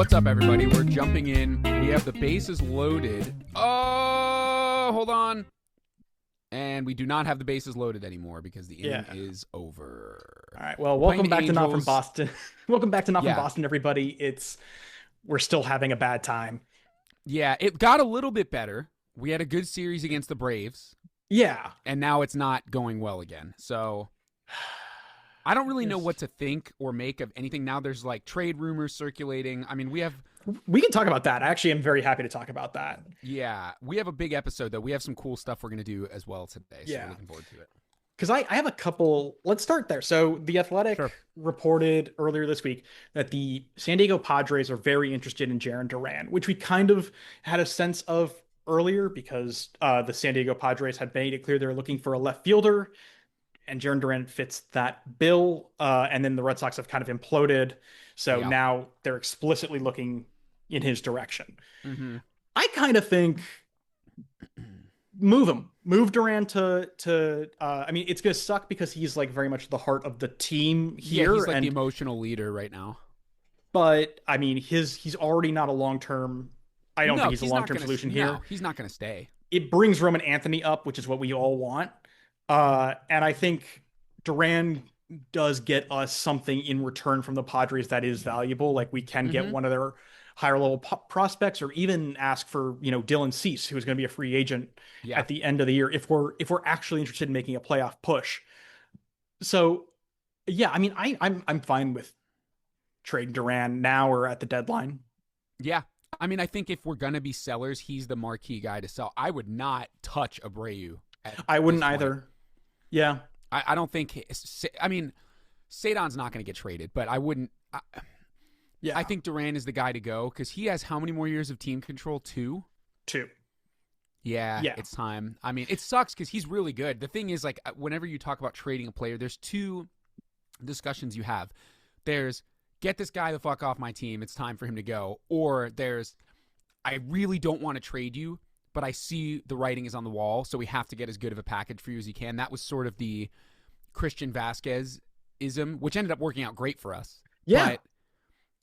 What's up, everybody? We're jumping in. We have the bases loaded. Oh, hold on. And we do not have the bases loaded anymore because the inning is over. All right. Well, welcome back to Not from Boston. Welcome back to Not from Yeah. Boston, everybody. We're still having a bad time. Yeah, it got a little bit better. We had a good series against the Braves. Yeah. And now it's not going well again. So I don't really know what to think or make of anything. Now there's like trade rumors circulating. I mean, we can talk about that. I actually am very happy to talk about that. Yeah. We have a big episode, though. We have some cool stuff we're going to do as well today. So we're looking forward to it. Because I have a couple. Let's start there. So The Athletic reported earlier this week that the San Diego Padres are very interested in Jarren Duran, which we kind of had a sense of earlier because the San Diego Padres had made it clear they're looking for a left fielder, and Jarren Duran fits that bill. And then the Red Sox have kind of imploded. So now they're explicitly looking in his direction. Mm-hmm. I kind of think move Duran to I mean, it's gonna suck because he's like very much the heart of the team here. Yeah, he's like the emotional leader right now. But I mean, he's already not a long-term. I don't think he's a long-term solution here. No, he's not gonna stay. It brings Roman Anthony up, which is what we all want. And I think Duran does get us something in return from the Padres that is valuable. Like we can get one of their higher level prospects, or even ask for, Dylan Cease, who's going to be a free agent at the end of the year if we're actually interested in making a playoff push. So yeah, I mean, I'm fine with trading Duran now or at the deadline. Yeah. I mean, I think if we're going to be sellers, he's the marquee guy to sell. I would not touch Abreu. I wouldn't either. Yeah. I don't think, I mean, Cedon's not going to get traded, but I wouldn't. I think Duran is the guy to go because he has how many more years of team control? Two. Yeah, it's time. I mean, it sucks because he's really good. The thing is, like, whenever you talk about trading a player, there's two discussions you have. There's, get this guy the fuck off my team, it's time for him to go. Or there's, I really don't want to trade you, but I see the writing is on the wall, so we have to get as good of a package for you as you can. That was sort of the Christian Vasquez-ism, which ended up working out great for us. Yeah.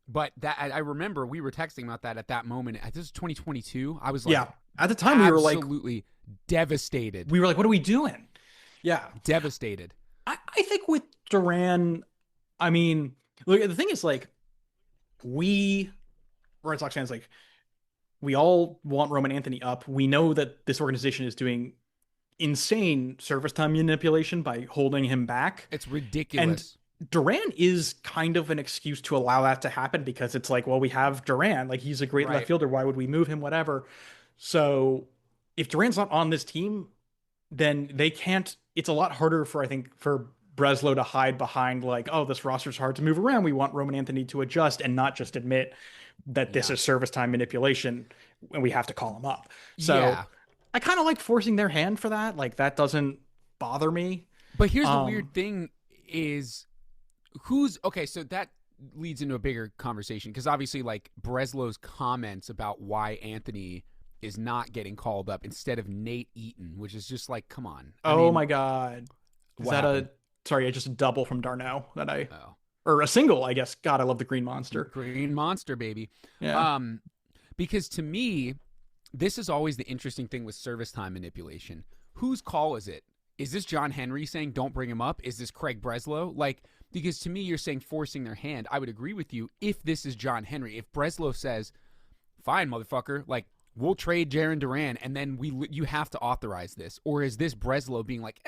But that, I remember we were texting about that at that moment. This is 2022. I was like, at the time we were like absolutely devastated. We were like, what are we doing? Yeah. Devastated. I think with Duran, I mean, look, the thing is, like, we Red Sox fans, like, we all want Roman Anthony up. We know that this organization is doing insane service time manipulation by holding him back. It's ridiculous. And Duran is kind of an excuse to allow that to happen because it's like, well, we have Duran, like, he's a great left fielder. Why would we move him? Whatever. So if Duran's not on this team, then they can't. It's a lot harder for Breslow to hide behind, like, oh, this roster's hard to move around. We want Roman Anthony to adjust and not just admit that this is service time manipulation and we have to call him up. So I kind of like forcing their hand for that. Like, that doesn't bother me. But here's the weird thing is, so that leads into a bigger conversation because obviously, like, Breslow's comments about why Anthony is not getting called up instead of Nate Eaton, which is just like, come on. I mean, my God. Is that just a double from Darno or a single, I guess. God, I love the Green Monster. Green Monster, baby. Yeah. Because to me, this is always the interesting thing with service time manipulation. Whose call is it? Is this John Henry saying don't bring him up? Is this Craig Breslow? Like, because to me, you're saying forcing their hand. I would agree with you if this is John Henry. If Breslow says, fine, motherfucker, like, we'll trade Jarren Duran, and then you have to authorize this. Or is this Breslow being like,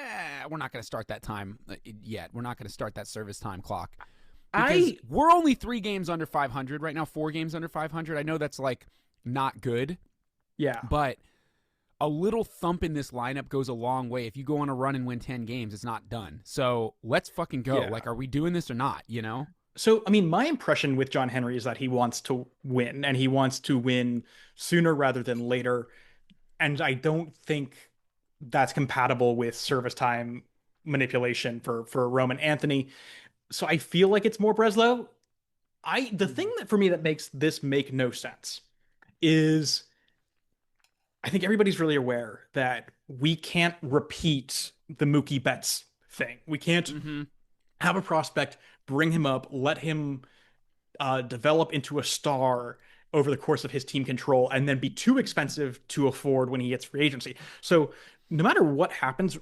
we're not going to start that time yet. We're not going to start that service time clock. Because we're only 3 games under 500 right now, 4 games under 500. I know that's, like, not good. Yeah. But a little thump in this lineup goes a long way. If you go on a run and win 10 games, it's not done. So let's fucking go. Yeah. Like, are we doing this or not, So, I mean, my impression with John Henry is that he wants to win, and he wants to win sooner rather than later. And I don't think that's compatible with service time manipulation for Roman Anthony. So I feel like it's more Breslow. The thing that for me that makes this make no sense is I think everybody's really aware that we can't repeat the Mookie Betts thing. We can't have a prospect, bring him up, let him develop into a star, over the course of his team control and then be too expensive to afford when he hits free agency. So no matter what happens,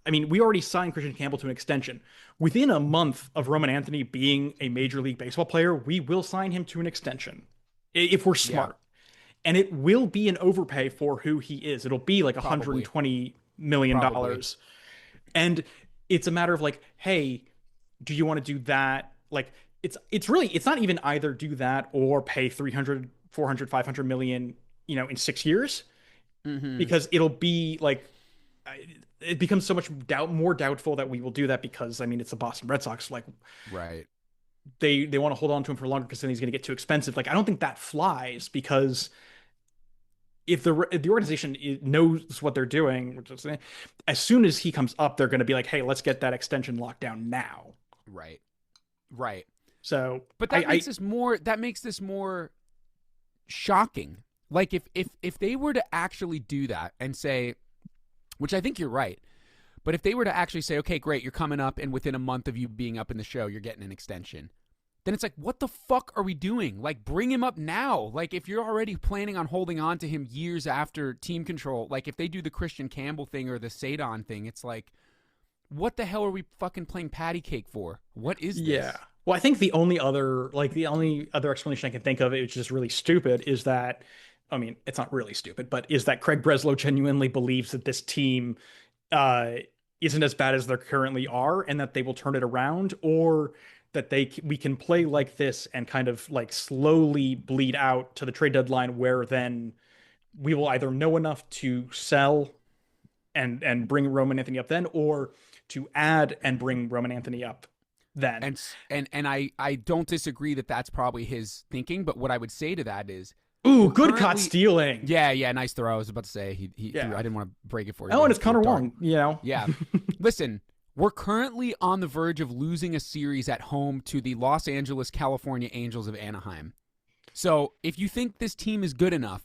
I mean, we already signed Christian Campbell to an extension. Within a month of Roman Anthony being a Major League Baseball player, we will sign him to an extension if we're smart. And it will be an overpay for who he is. It'll be like $120 million. And it's a matter of like, hey, do you want to do that? Like, it's not even either do that or pay 300, 400, 500 million, in 6 years. Because it'll be like, it becomes so much more doubtful that we will do that because, I mean, it's the Boston Red Sox. Like, right. They want to hold on to him for longer because then he's going to get too expensive. Like, I don't think that flies because if the organization knows what they're doing, as soon as he comes up, they're going to be like, hey, let's get that extension locked down now. Right. So, but that makes this more shocking. Like if they were to actually do that and say, which I think you're right, but if they were to actually say, okay, great, you're coming up, and within a month of you being up in the show, you're getting an extension, then it's like, what the fuck are we doing? Like, bring him up now. Like, if you're already planning on holding on to him years after team control, like if they do the Christian Campbell thing or the Cedon thing, it's like, what the hell are we fucking playing patty cake for? What is this? Yeah. Well, I think the only other explanation I can think of, which is really stupid, is that, I mean, it's not really stupid, but is that Craig Breslow genuinely believes that this team isn't as bad as they currently are and that they will turn it around, or that we can play like this and kind of like slowly bleed out to the trade deadline, where then we will either know enough to sell and bring Roman Anthony up then, or to add and bring Roman Anthony up then. And I don't disagree that that's probably his thinking, but what I would say to that is, ooh, good caught stealing. Yeah, nice throw. I was about to say he threw, I didn't want to break it for you. Oh, and it's Connor Wong, Yeah. Listen, we're currently on the verge of losing a series at home to the Los Angeles, California Angels of Anaheim. So if you think this team is good enough,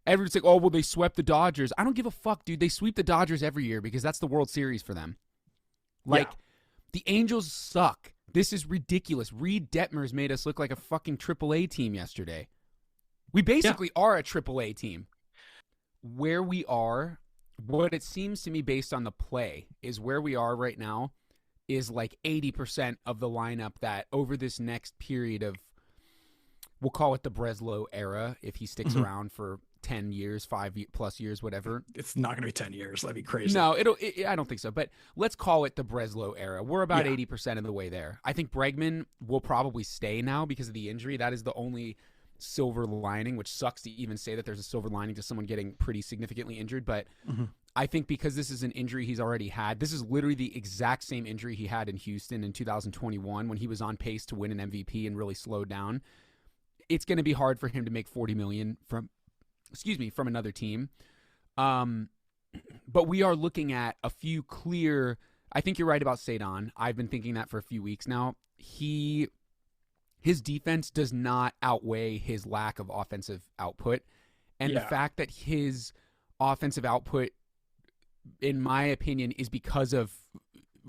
everyone's like, oh, well, they swept the Dodgers. I don't give a fuck, dude. They sweep the Dodgers every year because that's the World Series for them. Like, the Angels suck. This is ridiculous. Reed Detmers made us look like a fucking AAA team yesterday. We basically are a AAA team. Where we are, what it seems to me based on the play is where we are right now is like 80% of the lineup that over this next period of, we'll call it the Breslow era, if he sticks around for 10 years, 5+ years, whatever. It's not going to be 10 years. That'd be crazy. No, I don't think so. But let's call it the Breslow era. We're about 80% of the way there. I think Bregman will probably stay now because of the injury. That is the only silver lining, which sucks to even say that there's a silver lining to someone getting pretty significantly injured. But I think because this is an injury he's already had, this is literally the exact same injury he had in Houston in 2021 when he was on pace to win an MVP and really slowed down. It's going to be hard for him to make $40 million from another team. But we are looking at a few clear, I think you're right about Cedon. I've been thinking that for a few weeks now. His defense does not outweigh his lack of offensive output. And the fact that his offensive output, in my opinion, is because of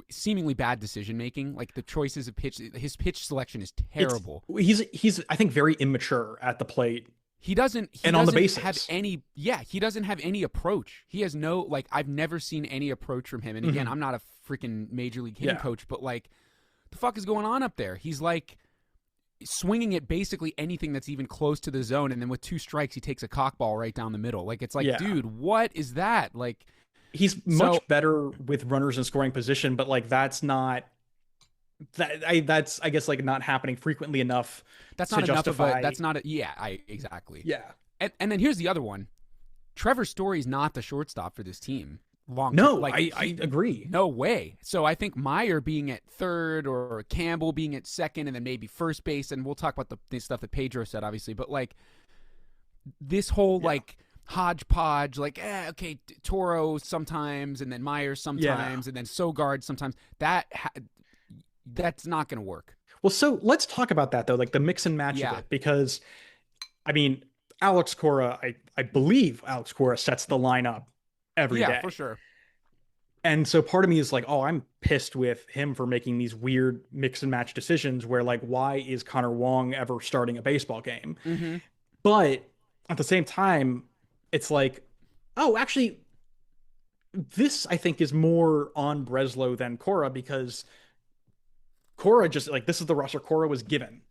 seemingly bad decision making. Like the choices of pitch, his pitch selection is terrible. He's I think very immature at the plate. He doesn't on the bases have any. Yeah, he doesn't have any approach. He has no, like, I've never seen any approach from him. And again, I'm not a freaking major league hitting coach, but like, the fuck is going on up there? He's like swinging at basically anything that's even close to the zone, and then with 2 strikes, he takes a cockball right down the middle. Like, it's like, dude, what is that? Like, he's much better with runners in scoring position, but like that's not. That's I guess like not happening frequently enough. That's to not justify. enough of a, that's not a, exactly. Yeah. And then here's the other one. Trevor Story's not the shortstop for this team. I agree. No way. So I think Meyer being at third or Campbell being at second and then maybe first base, and we'll talk about the stuff that Pedro said, obviously, but like this whole like hodgepodge, like, okay, Toro sometimes, and then Meyer sometimes, and then Sogard sometimes, that's not going to work. Well, so let's talk about that, though, like the mix and match of it, because, I mean, Alex Cora, I believe Alex Cora sets the lineup every day. Yeah, for sure. And so part of me is like, oh, I'm pissed with him for making these weird mix and match decisions where, like, why is Connor Wong ever starting a baseball game? But at the same time, it's like, oh, actually, this I think is more on Breslow than Cora, because Cora just like, this is the roster Cora was given.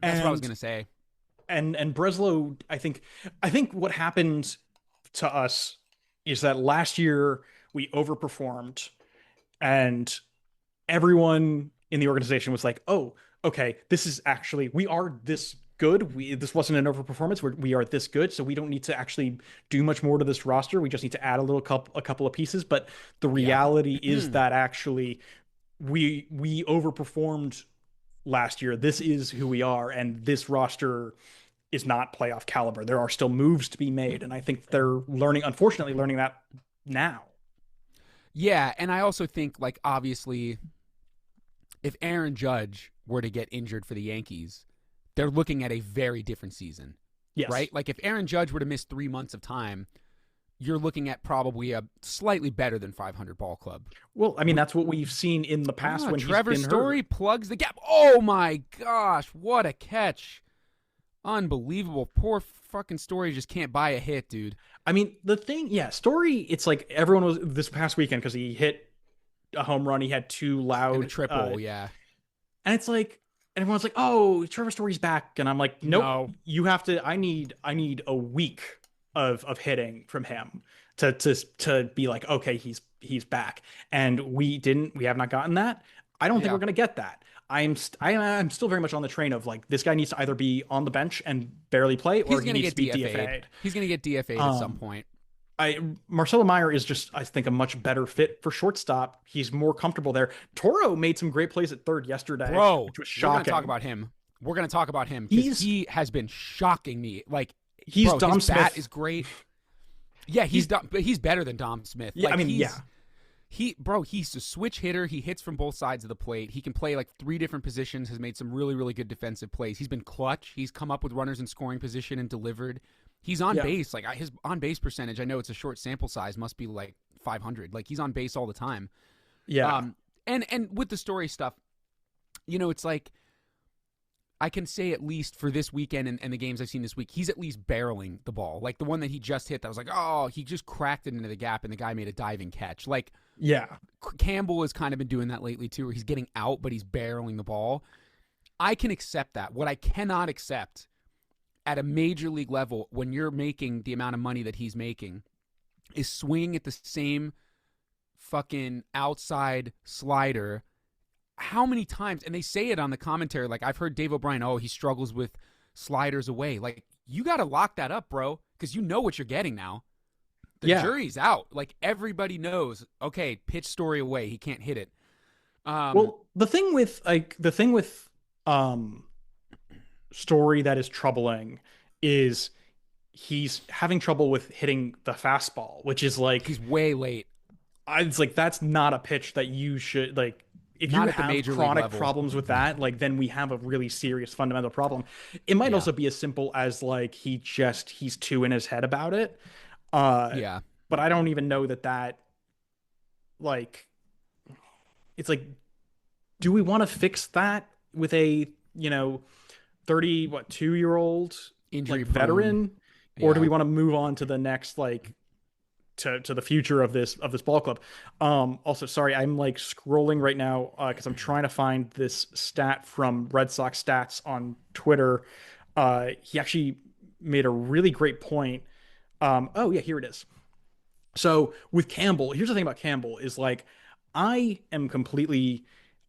That's what I was And gonna say. and Breslow, I think what happened to us is that last year we overperformed, and everyone in the organization was like, "Oh, okay, this is actually, we are this good. This wasn't an overperformance. We are this good, so we don't need to actually do much more to this roster. We just need to add a couple of pieces." But the Yeah. reality is that actually we overperformed last year. This is who we are, and this roster is not playoff caliber. There are still moves to be made, and I think they're unfortunately learning that now. Yeah, and I also think, like, obviously, if Aaron Judge were to get injured for the Yankees, they're looking at a very different season. Yes. Right? Like, if Aaron Judge were to miss 3 months of time, you're looking at probably a slightly better than 500 ball club. Well, I mean, that's what we've seen in the past when Trevor he's been Story hurt. plugs the gap. Oh my gosh, what a catch. Unbelievable. Poor fucking Story just can't buy a hit, dude. I mean, the thing, yeah, Story, it's like everyone was this past weekend because he hit a home run. He had two loud and a triple, yeah. And it's like, and everyone's like, "Oh, Trevor Story's back," and I'm like, "Nope, No. you have to. I need a week of hitting from him to be like, okay, he's back." And we have not gotten that. I don't think we're gonna get that. I'm still very much on the train of like, this guy needs to either be on the bench and barely play, or he needs to be DFA'd. He's gonna get DFA'd at some point. Marcelo Meyer is just, I think, a much better fit for shortstop. He's more comfortable there. Toro made some great plays at third yesterday, which was shocking. We're gonna talk about him because he has been shocking me. Like, he's Dom his Smith. Bat is great. Yeah, he's better than Dom Smith. Yeah, like, I mean, yeah. He's a switch hitter. He hits from both sides of the plate. He can play like 3 different positions. Has made some really, really good defensive plays. He's been clutch. He's come up with runners in scoring position and delivered. He's on base. Like, his on base percentage, I know it's a short sample size, must be like 500. Like, he's on base all the time. Yeah. And with the Story stuff, it's like, I can say at least for this weekend and the games I've seen this week, he's at least barreling the ball. Like, the one that he just hit, that was like, oh, he just cracked it into the gap and the guy made a diving catch. Like, yeah, Campbell has kind of been doing that lately too, where he's getting out, but he's barreling the ball. I can accept that. What I cannot accept at a major league level, when you're making the amount of money that he's making, is swinging at the same fucking outside slider. How many times? And they say it on the commentary. Like, I've heard Dave O'Brien, oh, he struggles with sliders away. Like, you got to lock that up, bro, because you know what you're getting now. The jury's out. Like, everybody knows, okay, pitch Story away. He can't hit it. Well, the thing with Story that is troubling is he's having trouble with hitting the fastball, which is like, he's way late. It's like, that's not a pitch that you should, like, if you have chronic problems with that, like, then we have a really serious fundamental problem. It might also be as simple as like, he's too in his head about it. But I don't even know that like, it's like, do we want to fix that with a 2-year-old injury veteran, or do we want to move on to the next, like, to the future of this ball club? Also, sorry, I'm like scrolling right now because I'm trying to find this stat from Red Sox Stats on Twitter. He actually made a really great point. Oh yeah, here it is. So with Campbell, here's the thing about Campbell is like, I'm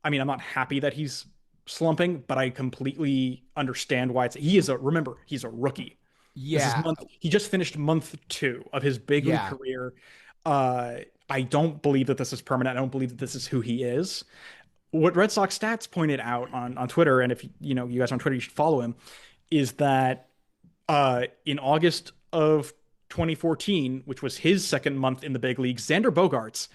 not happy that he's slumping, but I completely understand why he's a rookie. Yeah. He just finished month 2 of his big league career. I don't believe that this is permanent. I don't believe that this is who he is. What Red Sox Stats pointed out on Twitter, and if you guys on Twitter, you should follow him, is that in August of 2014, which was his second month in the big league, Xander Bogaerts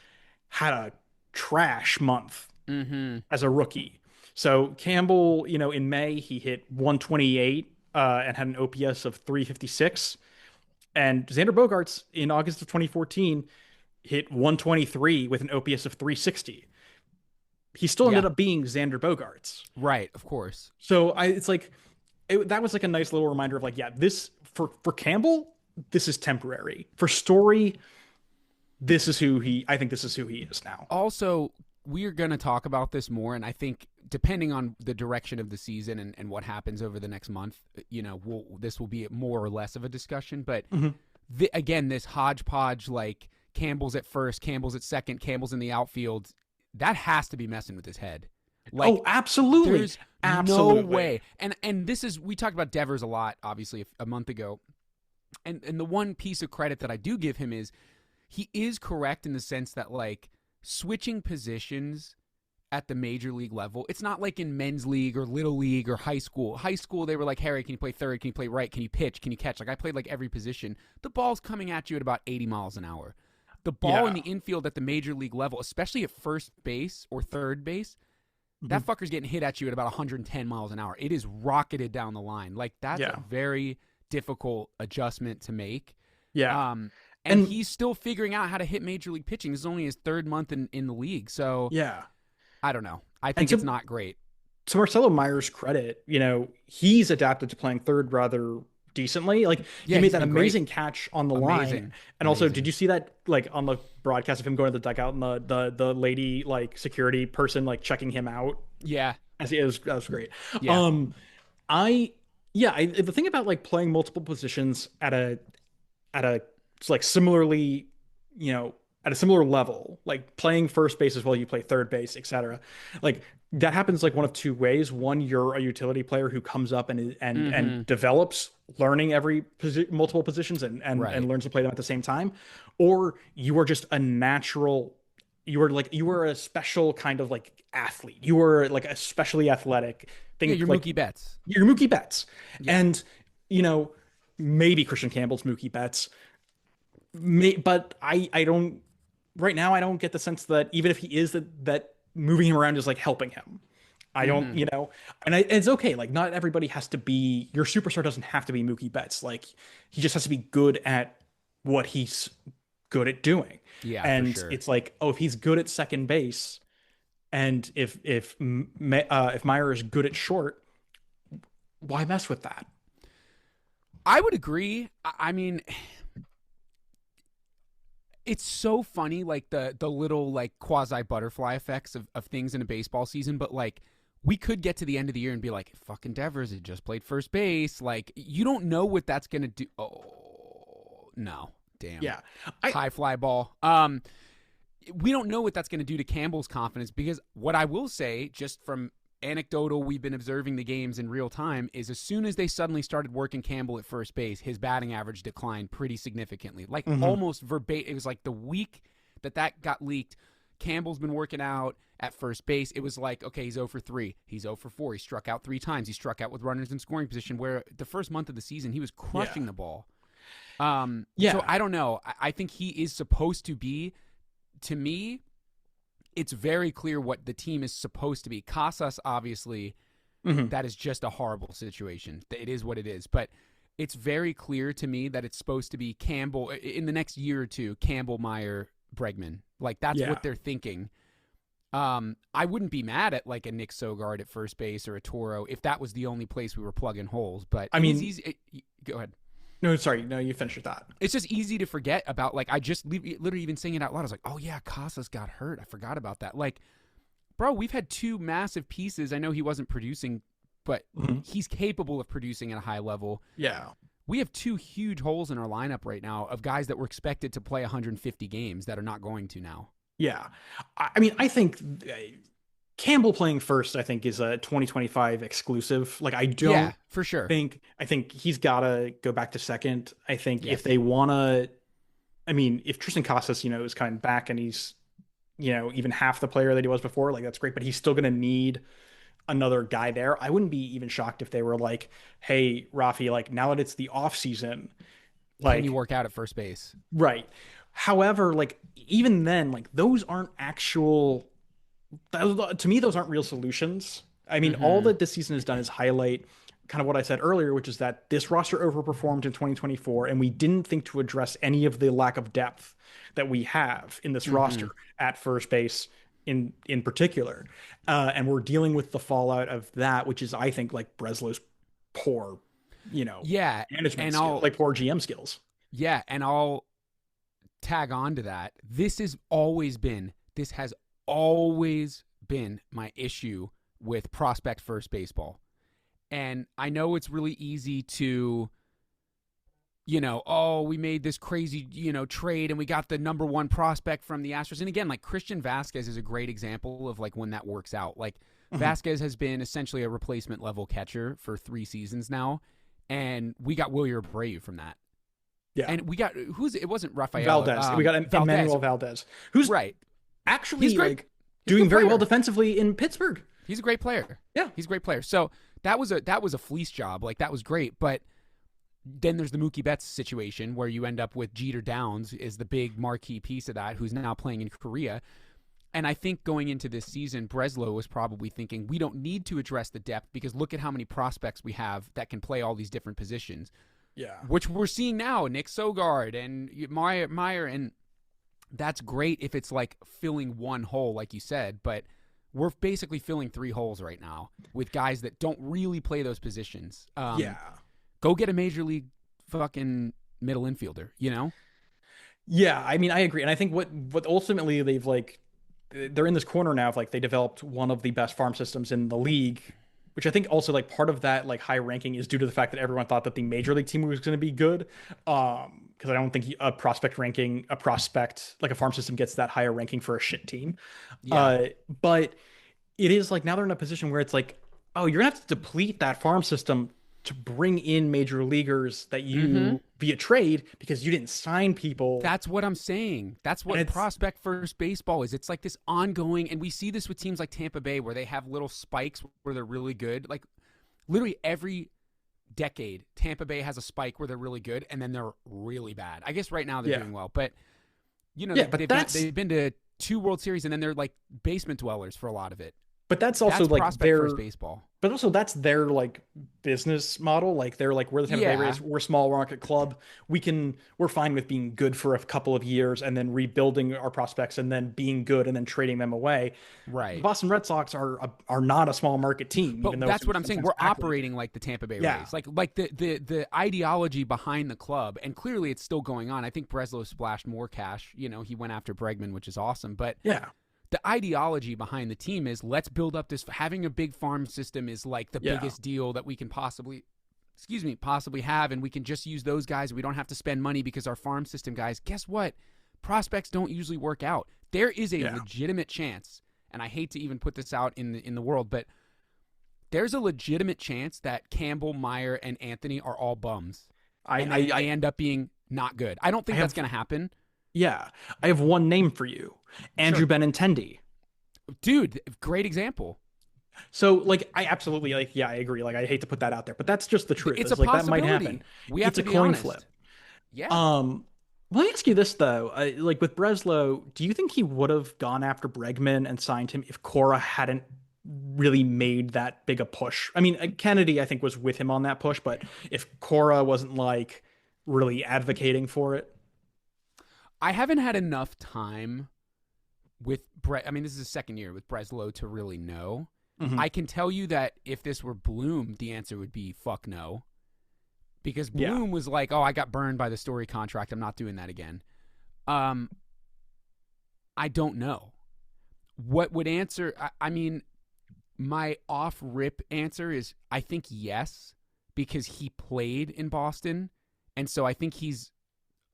had a trash month as a rookie. So Campbell, in May, he hit 128 and had an OPS of 356. And Xander Bogaerts in August of 2014 hit 123 with an OPS of 360. He still ended up being Xander Bogaerts. Right, of course. So it's like, that was like a nice little reminder of like, yeah, this for Campbell, this is temporary. For Story, I think this is who he is now. Also, we're going to talk about this more, and I think depending on the direction of the season and what happens over the next month, this will be more or less of a discussion. But again, this hodgepodge, like Campbell's at first, Campbell's at second, Campbell's in the outfield, that has to be messing with his head. Like, oh, absolutely. There's no way. And this is, we talked about Devers a lot, obviously, a month ago. And the one piece of credit that I do give him is he is correct in the sense that, like, switching positions at the major league level, it's not like in men's league or little league or high school. High school, they were like, Harry, can you play third? Can you play right? Can you pitch? Can you catch? Like, I played like every position. The ball's coming at you at about 80 miles an hour. The ball in the infield at the major league level, especially at first base or third base, that fucker's getting hit at you at about 110 miles an hour. It is rocketed down the line. Like, that's a very difficult adjustment to make. Yeah. And he's still figuring out how to hit major league pitching. This is only his third month in the league. So, I don't know. I think it's not great. To Marcelo Meyer's credit, he's adapted to playing third rather decently. Like, he made that amazing catch on the line. And also, did you see that, like, on the broadcast of him going to the dugout and the lady, like, security person, like, checking him out? Yeah. That was great. Yeah. The thing about, like, playing multiple positions at a like similarly, at a similar level, like playing first base as well, you play third base, etc. Like, that happens like one of two ways. One, you're a utility player who comes up and develops learning multiple positions and learns to play them at the same time, or you are just a natural. You are a special kind of like athlete. You are like especially athletic. You're like, Mookie Betts. You're Mookie Betts, and maybe Christian Campbell's Mookie Betts. But I don't right now. I don't get the sense that even if he is that moving him around is like helping him. I don't, and it's okay. Like, not everybody has to be your superstar. Doesn't have to be Mookie Betts. Like, he just has to be good at what he's good at doing. Yeah, and for sure. It's like, oh, if he's good at second base, and if Meyer is good at short, why mess with that? I would agree. I mean, it's so funny, like the little like quasi butterfly effects of things in a baseball season, but like we could get to the end of the year and be like, fucking Devers had just played first base. Like, you don't know what that's gonna do. Oh no, damn. Yeah, high fly ball. We don't know what that's gonna do to Campbell's confidence, because what I will say, just from anecdotal, we've been observing the games in real time, is as soon as they suddenly started working Campbell at first base, his batting average declined pretty significantly. Like, almost verbatim. It was like the week that got leaked, Campbell's been working out at first base. It was like, okay, he's 0 for 3. He's 0 for 4. He struck out 3 times. He struck out with runners in scoring position, where the first month of the season, he was crushing the ball. So I don't know. I think he is supposed to be, to me, it's very clear what the team is supposed to be. Casas, obviously, that is just a horrible situation. It is what it is. But it's very clear to me that it's supposed to be Campbell, in the next year or two, Campbell, Meyer, Bregman. Like, that's what they're thinking. I wouldn't be mad at, like, a Nick Sogard at first base or a Toro if that was the only place we were plugging holes. But I mean, go ahead. No, sorry. No, you finish your thought. It's just easy to forget about, like, I just literally even saying it out loud. I was like, oh, yeah, Casas got hurt. I forgot about that. Like, bro, we've had 2 massive pieces. I know he wasn't producing, but he's capable of producing at a high level. Yeah. We have 2 huge holes in our lineup right now of guys that were expected to play 150 games that are not going to now. Yeah. I mean, I think Campbell playing first, I think, is a 2025 exclusive. Like, I don't for sure. I think he's got to go back to second. I think if they want to, I mean, if Tristan Casas, is coming back and he's, even half the player that he was before, like, that's great, but he's still going to need another guy there. I wouldn't be even shocked if they were like, hey, Rafi, like, now that it's the off season, like, can you work out at first base? Right. However, like, even then, like, those aren't actual, to me, those aren't real solutions. I mean, all that this season has done is highlight kind of what I said earlier, which is that this roster overperformed in 2024, and we didn't think to address any of the lack of depth that we have in this roster at first base in particular. And we're dealing with the fallout of that, which is, I think, like, Breslow's poor, management skills, like poor GM skills. Yeah, and I'll tag on to that. This has always been my issue with prospect first baseball. And I know it's really easy to, we made this crazy, trade and we got the number one prospect from the Astros. And again, like Christian Vasquez is a great example of like when that works out. Like Vasquez has been essentially a replacement level catcher for 3 seasons now. And we got Wilyer Brave from that. Yeah. And we got, it wasn't Rafael. Valdez. We got Emmanuel Valdez, who's right. Actually like doing very well defensively in Pittsburgh. He's a great player. Yeah. He's a great player. So that was a fleece job. Like that was great. But then there's the Mookie Betts situation where you end up with Jeter Downs is the big marquee piece of that, who's now playing in Korea. And I think going into this season, Breslow was probably thinking we don't need to address the depth because look at how many prospects we have that can play all these different positions. Yeah. Which we're seeing now, Nick Sogard and Meyer, and that's great if it's like filling one hole, like you said, but we're basically filling 3 holes right now with guys that don't really play those positions. Go get a major league fucking middle infielder, Yeah, I mean, I agree. And I think what ultimately they're in this corner now of like they developed one of the best farm systems in the league, which I think also like part of that like high ranking is due to the fact that everyone thought that the major league team was going to be good. Because I don't think a prospect like a farm system gets that higher ranking for a shit team. Yeah. But it is like now they're in a position where it's like, oh, you're gonna have to deplete that farm system to bring in major leaguers that you via trade because you didn't sign people. That's what I'm saying. That's what prospect first baseball is. It's like this ongoing, and we see this with teams like Tampa Bay where they have little spikes where they're really good. Like literally every decade, Tampa Bay has a spike where they're really good and then they're really bad. I guess right now they're doing well, but they've been to 2 World Series and then they're like basement dwellers for a lot of it. But that's also like prospect first baseball. But also that's their like business model. Like they're like, we're the Tampa Bay Rays, we're a small market club. We're fine with being good for a couple of years and then rebuilding our prospects and then being good and then trading them away. Right. The Boston Red Sox are not a small market team. But that's what I'm saying. We're operating like the Tampa Bay Rays. Like the ideology behind the club, and clearly it's still going on. I think Breslow splashed more cash. He went after Bregman, which is awesome. But yeah. The ideology behind the team is let's build up this. Having a big farm system is like the biggest deal that we can possibly have, and we can just use those guys. We don't have to spend money because our farm system guys. Guess what? Prospects don't usually work out. There is a legitimate chance, and I hate to even put this out in the world, but there's a legitimate chance that Campbell, Meyer, and Anthony are all bums. I end up being not good. I don't think that's going to happen. Yeah, I have one name for you. Andrew Benintendi. Dude, great example. So, like, I absolutely, like, yeah, I agree. Like, I hate to put that out there, but that's just the truth. It's like, possibility. That might happen. We have to be honest. It's a coin flip. Yeah. Let me ask you this, though. Like, with Breslow, do you think he would have gone after Bregman and signed him if Cora hadn't really made that big a push? I mean, Kennedy, I think, was with him on that push, but if Cora wasn't, like, really advocating for it? I haven't had enough time with Brett. I mean, this is his second year with Breslow to really know. Mm-hmm. I can tell you that if this were Bloom, the answer would be fuck no. Because Bloom was like, oh, I got burned by the Story contract. I'm not doing that again. I don't know. What would answer? I mean, my off-rip answer is I think yes, because he played in Boston. And so I think he's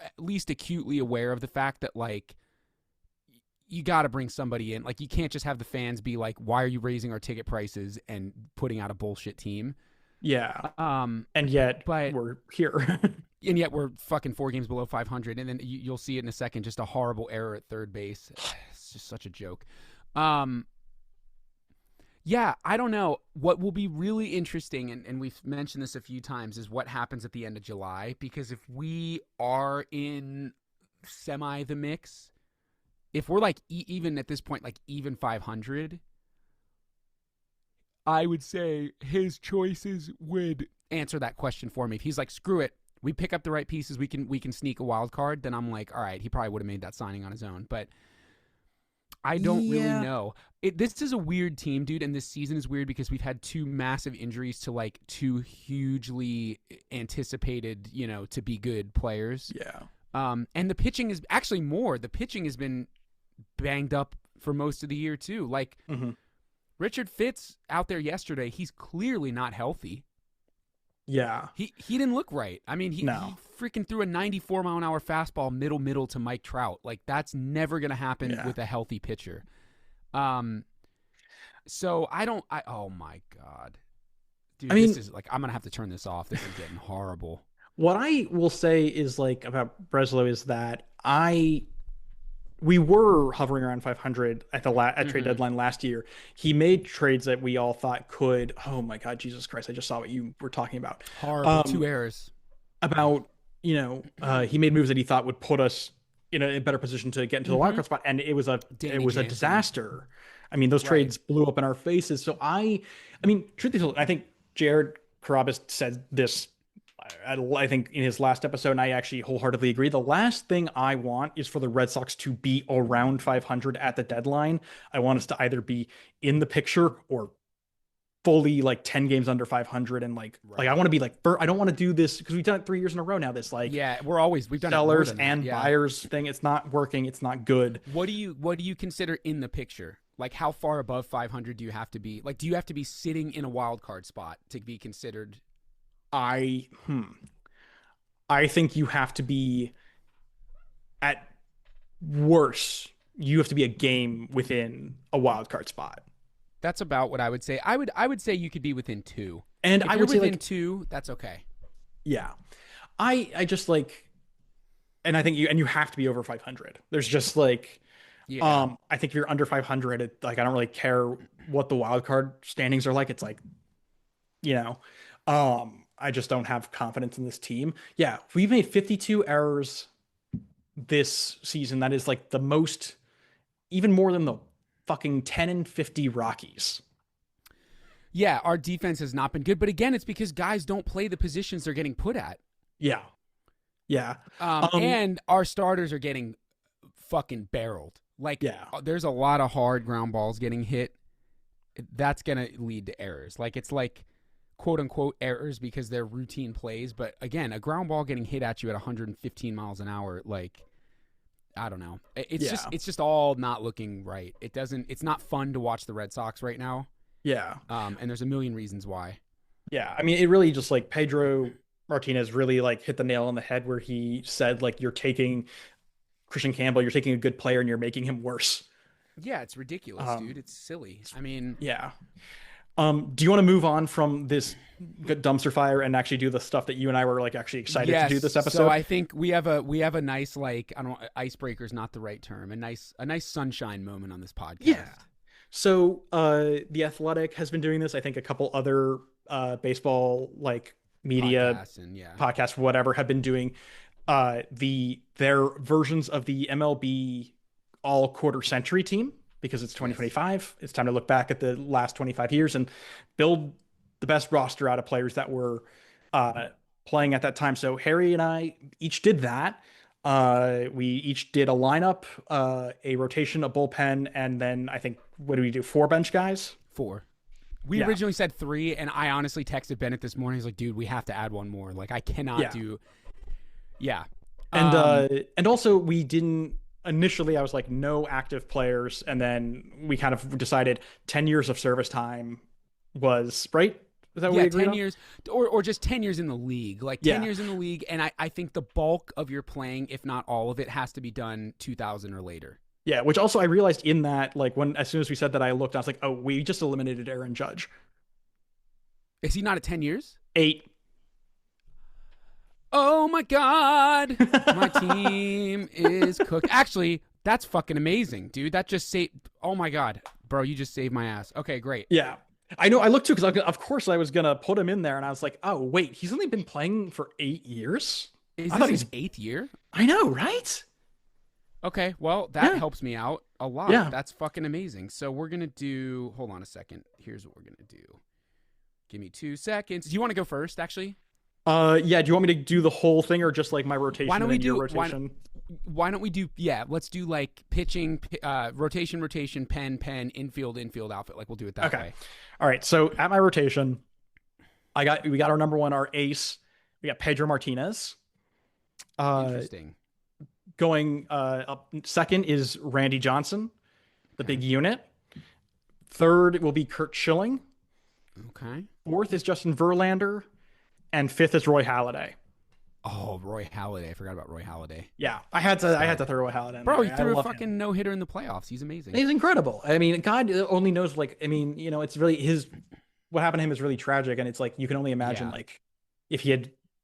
at least acutely aware of the fact that, like, you got to bring somebody in. Like, you can't just have the fans be like, why are you raising our ticket prices and putting out a bullshit team? Yeah. And yet we're here. And yet we're fucking 4 games below 500. And then you'll see it in a second, just a horrible error at third base. It's just such a joke. Yeah, I don't know. What will be really interesting, and we've mentioned this a few times, is what happens at the end of July. Because if we are in semi the mix, if we're like even at this point, like even 500, I would say his choices would answer that question for me. If he's like, screw it, we pick up the right pieces, we can sneak a wild card, then I'm like, all right, he probably would have made that signing on his own. But I don't really know. This is a weird team, dude, and this season is weird because we've had 2 massive injuries to like 2 hugely anticipated, to be good players. Yeah. And the pitching is actually more. The pitching has been banged up for most of the year too. Like Richard Fitz out there yesterday, he's clearly not healthy. Yeah. He didn't look right. I mean, he freaking threw a 94-mile-an-hour fastball middle to Mike Trout. Like, that's never going to happen with a healthy pitcher. So oh my God. Dude, this is like, I'm going to have to turn this off. This is getting horrible. What I will say is like about Breslow is that we were hovering around 500 at trade deadline last year. He made trades that we all thought could. Oh my God, Jesus Christ! I just saw what you were talking about. Horrible, 2 errors. About he made moves that he thought would put us in a better position to get into the wildcard spot, and it was a disaster. I mean, those trades blew up in our faces. So I mean, truth be told, I think Jared Carrabis said this. I think in his last episode, and I actually wholeheartedly agree. The last thing I want is for the Red Sox to be around 500 at the deadline. I want us to either be in the picture or fully like 10 games under 500. And like I want to be like, I don't want to do this because we've done it 3 years in a row now. This like, we've done sellers and buyers thing. It's not working. It's not good. What do you consider in the picture? Like, how far above 500 do you have to be? Like, do you have to be sitting in a wild card spot to be considered? I think you have to be, at worst, you have to be a game within a wild card spot. That's about what I would say. I would say you could be within 2. And if I you're would say within like 2, that's okay. Yeah. I just like, and I think you have to be over 500. There's just like, I think if you're under 500, I don't really care what the wild card standings are like. It's like, I just don't have confidence in this team. Yeah, we've made 52 errors this season. That is like the most, even more than the fucking 10-50 Rockies. Yeah, our defense has not been good. But again, it's because guys don't play the positions they're getting put at. Yeah. Yeah. And our starters are getting fucking barreled. Like, there's a lot of hard ground balls getting hit. That's going to lead to errors. Like, it's like, quote unquote errors because they're routine plays, but again, a ground ball getting hit at you at 115 miles an hour, like, I don't know. It's just all not looking right. It's not fun to watch the Red Sox right now. Yeah. And there's a million reasons why. Yeah. I mean, it really just like Pedro Martinez really like hit the nail on the head where he said like, you're taking Christian Campbell, you're taking a good player and you're making him worse. Yeah. It's ridiculous, dude. It's silly. I mean, yeah. Do you want to move on from this dumpster fire and actually do the stuff that you and I were like actually excited to do this episode? So I think we have a nice, like, I don't know, icebreaker is not the right term. A nice sunshine moment on this podcast. Yeah. So The Athletic has been doing this. I think a couple other baseball like media podcasts, whatever, have been doing their versions of the MLB all quarter century team. Because it's 2025, it's time to look back at the last 25 years and build the best roster out of players that were playing at that time. So Harry and I each did that. We each did a lineup, a rotation, a bullpen, and then I think, what do we do? 4 bench guys? 4. We originally said 3, and I honestly texted Bennett this morning. He's like, dude, we have to add one more. Like, I cannot do... Yeah. And also, we didn't... Initially, I was like, no active players. And then we kind of decided 10 years of service time was, right? Is that what we agreed 10 on? years, or just 10 years in the league. Like 10 years in the league. And I think the bulk of your playing, if not all of it, has to be done 2000 or later. Yeah, which also I realized in that, like, as soon as we said that, I looked, I was like, oh, we just eliminated Aaron Judge. Is he not at 10 years? 8. Oh my God, my team is cooked. Actually, that's fucking amazing, dude. That just saved. Oh my God, bro, you just saved my ass. Okay, great. Yeah, I know. I looked too because of course I was gonna put him in there, and I was like, oh wait, he's only been playing for 8 years. Is this his 8th year? I know, right? Okay, well that helps me out a lot. Yeah, that's fucking amazing. So we're gonna do. Hold on a second. Here's what we're gonna do. Give me 2 seconds. Do you want to go first, actually? Yeah. Do you want me to do the whole thing or just like my rotation? Why don't we do rotation? Why don't we do? Yeah, let's do like pitching, rotation, pen, infield, outfit. Like we'll do it that way. All right. So at my rotation, we got our number one, our ace. We got Pedro Martinez. Interesting. Going up second is Randy Johnson, the big unit. Third will be Curt Schilling. Okay. Fourth is Justin Verlander, and fifth is Roy Halladay. Oh, Roy Halladay! I forgot about Roy Halladay. Yeah, I had to throw Roy Halladay in Bro, there. he threw a fucking no-hitter in the playoffs. He's amazing. He's incredible. I mean, God only knows. Like, I mean, you know, it's really what happened to him is really tragic, and it's like you can only imagine like if he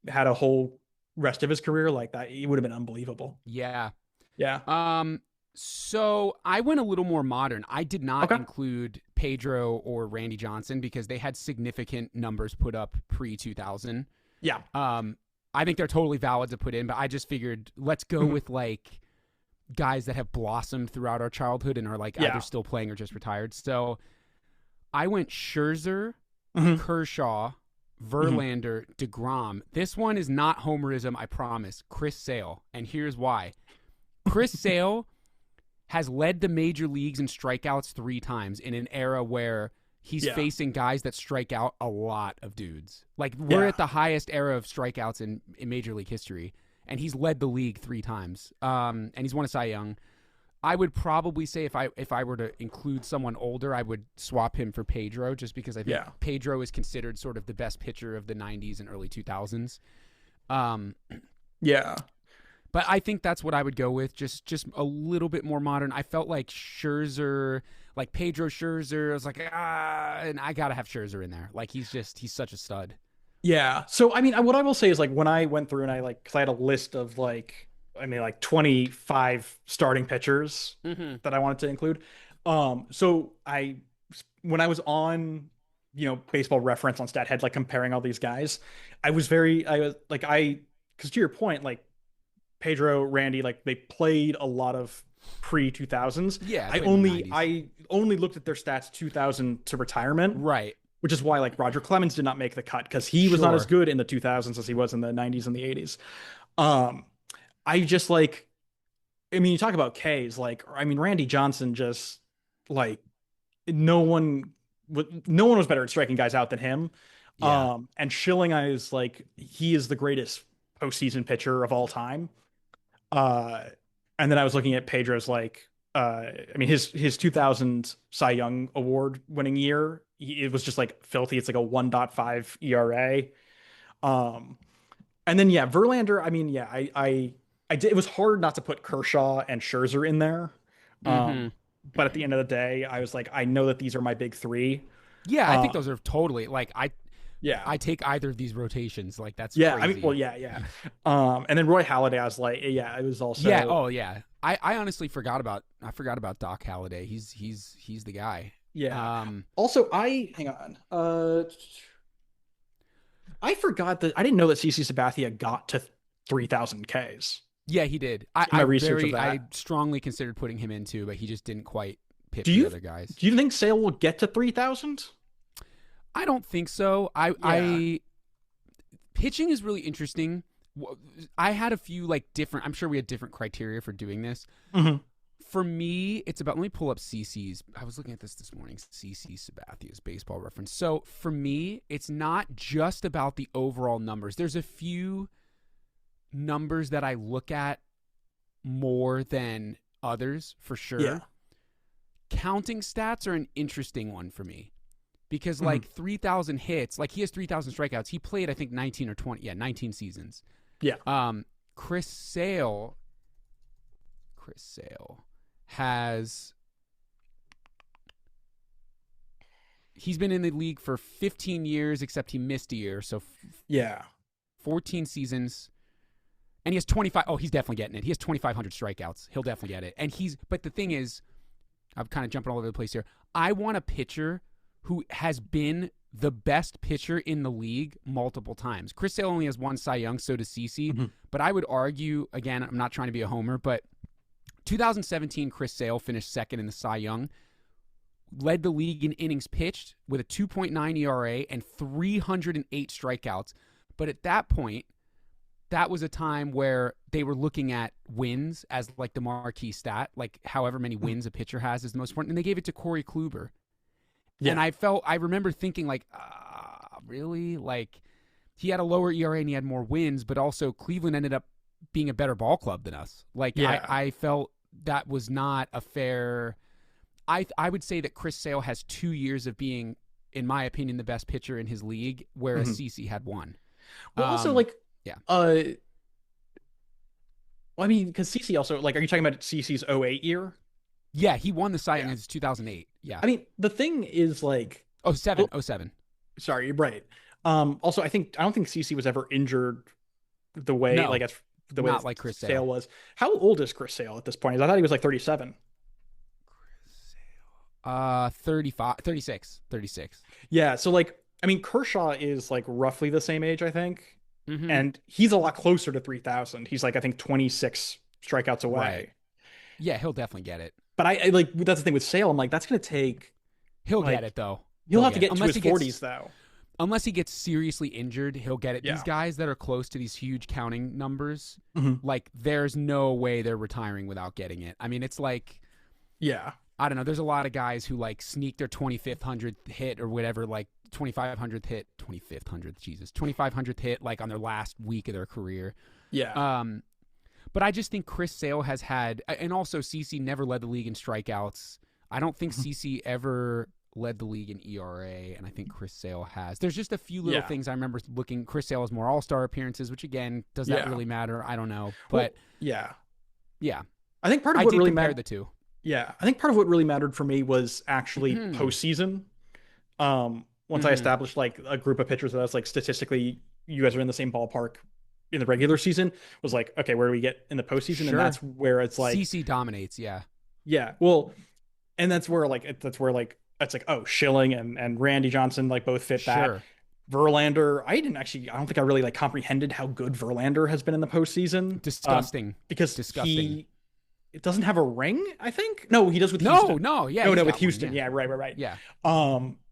had a whole rest of his career like that, it would have been unbelievable. Yeah. Yeah. So I went a little more modern. I did not include Pedro or Randy Johnson because they had significant numbers put up pre-2000. Yeah. I think they're totally valid to put in, but I just figured let's go with like guys that have blossomed throughout our childhood and are like either still playing or just retired. So I went Scherzer, Kershaw, Verlander, DeGrom. This one is not homerism, I promise. Chris Sale. And here's why. Chris Sale has led the major leagues in strikeouts 3 times in an era where he's facing guys that strike out a lot of dudes. Like, we're at the highest era of strikeouts in Major League history, and he's led the league 3 times. And he's won a Cy Young. I would probably say if I were to include someone older, I would swap him for Pedro, just because I think Pedro is considered sort of the best pitcher of the 90s and early 2000s. Yeah. But I think that's what I would go with, just a little bit more modern. I felt like Scherzer, like Pedro Scherzer, I was like, and I got to have Scherzer in there. Like, he's such a stud. Yeah. So, I mean, what I will say is, like, when I went through and because I had a list of, like, 25 starting pitchers that I wanted to include. So when I was on, Baseball Reference on StatHead, like, comparing all these guys, because to your point, like, Pedro, Randy, like, they played a lot of pre-2000s. Yeah. I only looked at their stats 2000 to retirement. Right. Which is why, like, Roger Clemens did not make the cut, because he was not as good in the 2000s as he was in the 90s and the 80s. I just, like, I mean, you talk about Ks, like, I mean, Randy Johnson just, like, no one was better at striking guys out than him. Yeah. And Schilling, I was like, he is the greatest postseason pitcher of all time. And then I was looking at Pedro's, like, I mean, his 2000 Cy Young Award winning year, it was just, like, filthy. It's like a 1.5 ERA. And then, Verlander, I mean, I did. It was hard not to put Kershaw and Scherzer in there. But at the end of the day, I was like, I know that these are my big 3. Yeah, I think those are totally, like, I take either of these rotations. Like, that's crazy. I mean, well, yeah. And then Roy Halladay, I was like, it was also. Yeah. Oh, yeah. I honestly forgot about Doc Halladay. He's the guy. Yeah. Also, hang on. I forgot that I didn't know that CC Sabathia got to 3,000 Ks. Yeah, he did. I strongly considered putting him in too, but he just didn't quite pitch the other guys. Do you think Sale will get to 3,000? I don't think so. Pitching is really interesting. I had a few, like, different. I'm sure we had different criteria for doing this. For me, it's about. Let me pull up CC's. I was looking at this morning. CC Sabathia's Baseball Reference. So for me, it's not just about the overall numbers. There's a few numbers that I look at more than others, for sure. Yeah. Counting stats are an interesting one for me. Because, like, 3,000 hits, like, he has 3,000 strikeouts. He played, I think, 19 or 20. Yeah, 19 seasons. Yeah. Chris Sale has... He's been in the league for 15 years, except he missed a year. So, 14 seasons. And he has 25... Oh, he's definitely getting it. He has 2,500 strikeouts. He'll definitely get it. And but the thing is, I'm kind of jumping all over the place here. I want a pitcher who has been the best pitcher in the league multiple times. Chris Sale only has 1 Cy Young, so does CC. But I would argue, again, I'm not trying to be a homer, but 2017, Chris Sale finished second in the Cy Young, led the league in innings pitched with a 2.9 ERA and 308 strikeouts. But at that point, that was a time where they were looking at wins as like the marquee stat, like however many wins a pitcher has is the most important. And they gave it to Corey Kluber. Yeah. And I remember thinking like, really? Like he had a lower ERA and he had more wins, but also Cleveland ended up being a better ball club than us. Like I felt that was not a fair. I would say that Chris Sale has 2 years of being, in my opinion, the best pitcher in his league, whereas CeCe had 1. Well, also like, well, I mean, because CeCe also, like, are you talking about CeCe's 08 year? Yeah, he won the Cy Young in 2008. Yeah. I mean, the thing is like 07. Sorry, you're right. Also, I don't think CeCe was ever injured the way not like Chris Sale was. How old is Chris Sale at this point? I thought he was like 37. 36. Yeah, so like, I mean, Kershaw is like roughly the same age, I think. Mm-hmm. And he's a lot closer to 3,000. He's like, I think 26 strikeouts away. Right. Yeah, he'll definitely get it. But I like, that's the thing with Sale. I'm like, that's going to take. He'll get it though. He'll have to get into his 40s though. Unless he gets seriously injured, he'll get it. Yeah. These guys that are close to these huge counting numbers, like there's no way they're retiring without getting it. I mean, it's like, I don't know. There's a lot of guys who like sneak their 2500th hit or whatever, like 2500th hit, 2500th hit, like on their last week of their career. Yeah. But I just think Chris Sale has had, and also CeCe never led the league in strikeouts. I don't think CeCe ever led the league in ERA, and I think Chris Sale has. There's just a few little things I remember looking. Chris Sale has more All-Star appearances, which again, does that really matter? I don't know. But yeah. I think part of what really mattered the two. Yeah, I think part of what really mattered for me was actually postseason. Once I established like a group of pitchers that I was like, statistically, you guys are in the same ballpark in the regular season, was like, okay, where do we get in the postseason? And that's where it's like CeCe dominates. Yeah. Well, and that's where it's like, oh, Schilling and Randy Johnson like both fit that. Verlander, I don't think I really like comprehended how good Verlander has been in the postseason. Disgusting. Because it doesn't have a ring, I think. No, he does with Houston. No, with Houston. Yeah, right. Yeah.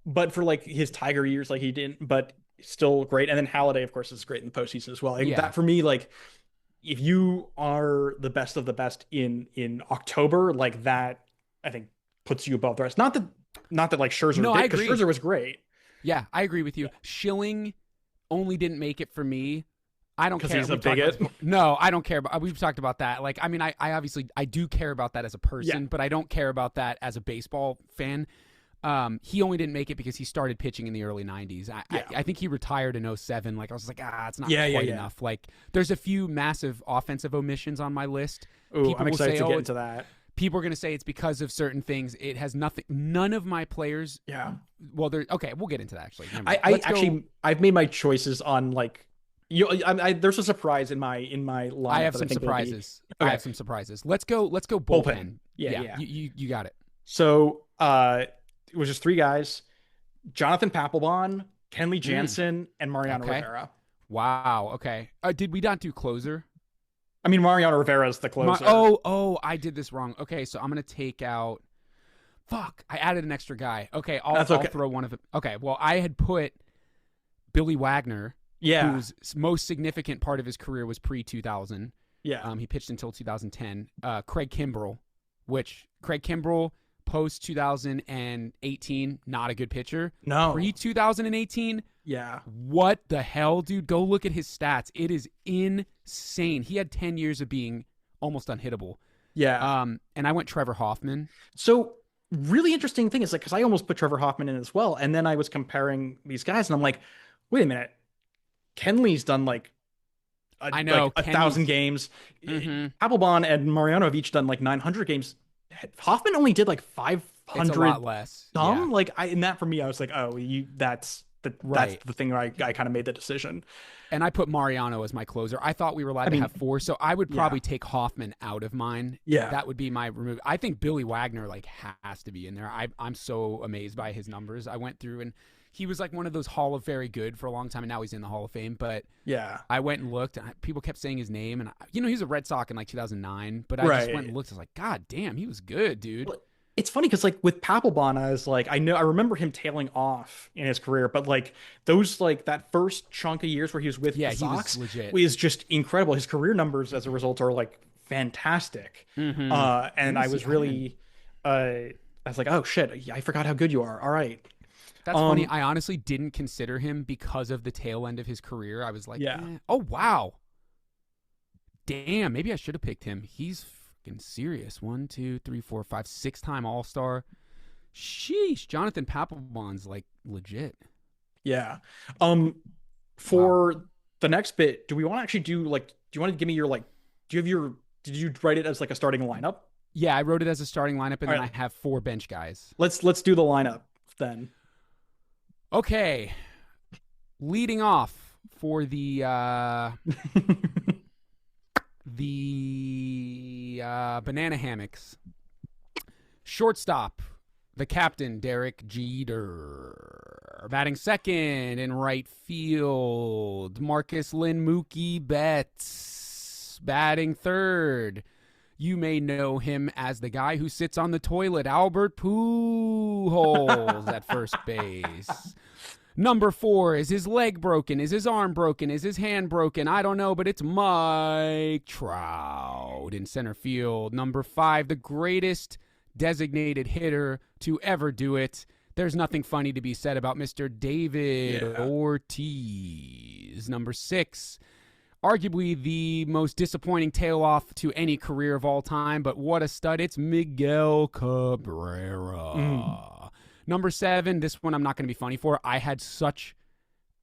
But for like his Tiger years, like he didn't, but still great. And then Halladay, of course, is great in the postseason as well. That for me, like if you are the best of the best in October, like that, I think puts you above the rest. Not that like Scherzer did, because Scherzer was great. Yeah, I agree with you. Schilling only didn't make it for me. I don't care. Because he's a bigot? No, I don't care. We've talked about that. Like, I mean, I obviously I do care about that as a person, but I don't care about that as a baseball fan. He only didn't make it because he started pitching in the early 90s. I think he retired in 07. Like, I was like, it's not quite enough. Like, there's a few massive offensive omissions on my list. Ooh, I'm excited to get into that. People are going to say it's because of certain things. It has nothing. None of my players. Yeah. Well, okay. We'll get into that actually. I've made my choices on like. There's a surprise in my lineup. I have some surprises. Okay. I have some surprises. Let's go bullpen. Yeah. You got it. So it was just 3 guys: Jonathan Papelbon, Kenley Jansen, and Mariano Rivera. Wow. Okay. Did we not do closer? I mean, Mariano Rivera is the closer. I did this wrong. Okay, so I'm gonna take out. Fuck! I added an extra guy. Okay, I'll throw one of them. Okay, well, I had put Billy Wagner. Yeah. Whose most significant part of his career was pre-2000. Yeah. He pitched until 2010. Craig Kimbrell, post-2018, not a good pitcher. No. Pre-2018, yeah. What the hell, dude? Go look at his stats. It is insane. He had 10 years of being almost unhittable. Yeah. And I went Trevor Hoffman. So really interesting thing is like, because I almost put Trevor Hoffman in as well. And then I was comparing these guys and I'm like, wait a minute. Kenley's done like I know, like 1,000 games. Papelbon and Mariano have each done like 900 games. Hoffman only did like 500. It's a lot less. Like and that for me, I was like, that's the thing where I kind of made the decision. And I put Mariano as my closer. I thought we were allowed to have 4, so I would probably take Hoffman out of mine. Yeah, that would be my remove. I think Billy Wagner like has to be in there. I'm so amazed by his numbers. I went through and he was like one of those Hall of Very Good for a long time, and now he's in the Hall of Fame. But yeah, I went and looked, and people kept saying his name, and he was a Red Sox in like 2009. But I just went and looked. I was like, God damn, he was good, dude. It's funny because like with Papelbon, I remember him tailing off in his career, but like those like that first chunk of years where he was with the he was Sox legit. is just incredible. His career numbers as a result are like fantastic. And I was really I was like, oh shit, I forgot how good you are. All right. That's funny. I honestly didn't consider him because of the tail end of his career. I was like, oh wow. Damn, maybe I should have picked him. He's serious. 1, 2, 3, 4, 5, 6-time All-Star. Sheesh. Jonathan Papelbon's like legit. Yeah. For the next bit, do we want to actually do like, do you want to give me your like, did you write it as like a starting lineup? Yeah, I wrote it as a starting lineup, and then I have 4 bench guys. Let's do the lineup then. Okay. Leading off for the banana hammocks. Shortstop, the captain, Derek Jeter. Batting second in right field, Marcus Lynn Mookie Betts. Batting third, you may know him as the guy who sits on the toilet, Albert Pujols at first base. Number 4, is his leg broken? Is his arm broken? Is his hand broken? I don't know, but it's Mike Trout in center field. Number 5, the greatest designated hitter to ever do it. There's nothing funny to be said about Mr. David Ortiz. Number 6, arguably the most disappointing tail off to any career of all time, but what a stud. It's Miguel Cabrera. Number 7, this one I'm not going to be funny for. I had such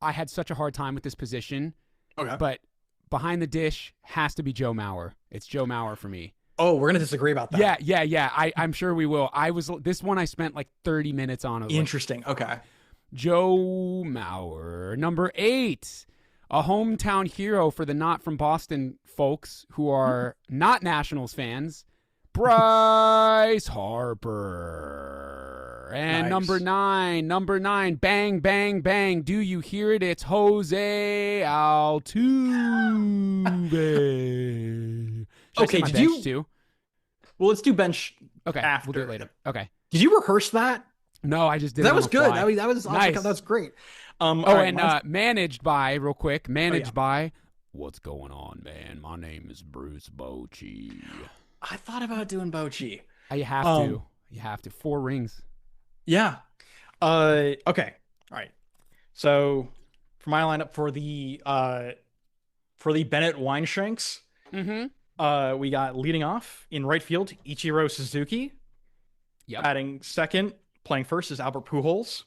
a hard time with this position. Okay. But behind the dish has to be Joe Mauer. It's Joe Mauer for me. Oh, we're going to disagree about that. Yeah. I'm sure we will. This one I spent like 30 minutes on. Interesting. Okay. Joe Mauer. Number 8, a hometown hero for the not from Boston folks who are not Nationals fans, Bryce Harper. And nice. Number nine, bang, bang, bang. Do you hear it? It's Jose Altuve. Okay, did you? Too? Well, let's do bench. Okay, after. We'll do it later. Okay. Did you rehearse that? No, I just did. That was good. That was awesome. Nice. That's great. Managed by, real quick. By. What's going on, man? My name is Bruce Bochy. I thought about doing Bochy. You have to. You have to. 4 rings. Yeah. Okay. All right. So for my lineup for the Bennett Weinshanks, we got leading off in right field, Ichiro Suzuki. Yep. Batting second, playing first is Albert Pujols.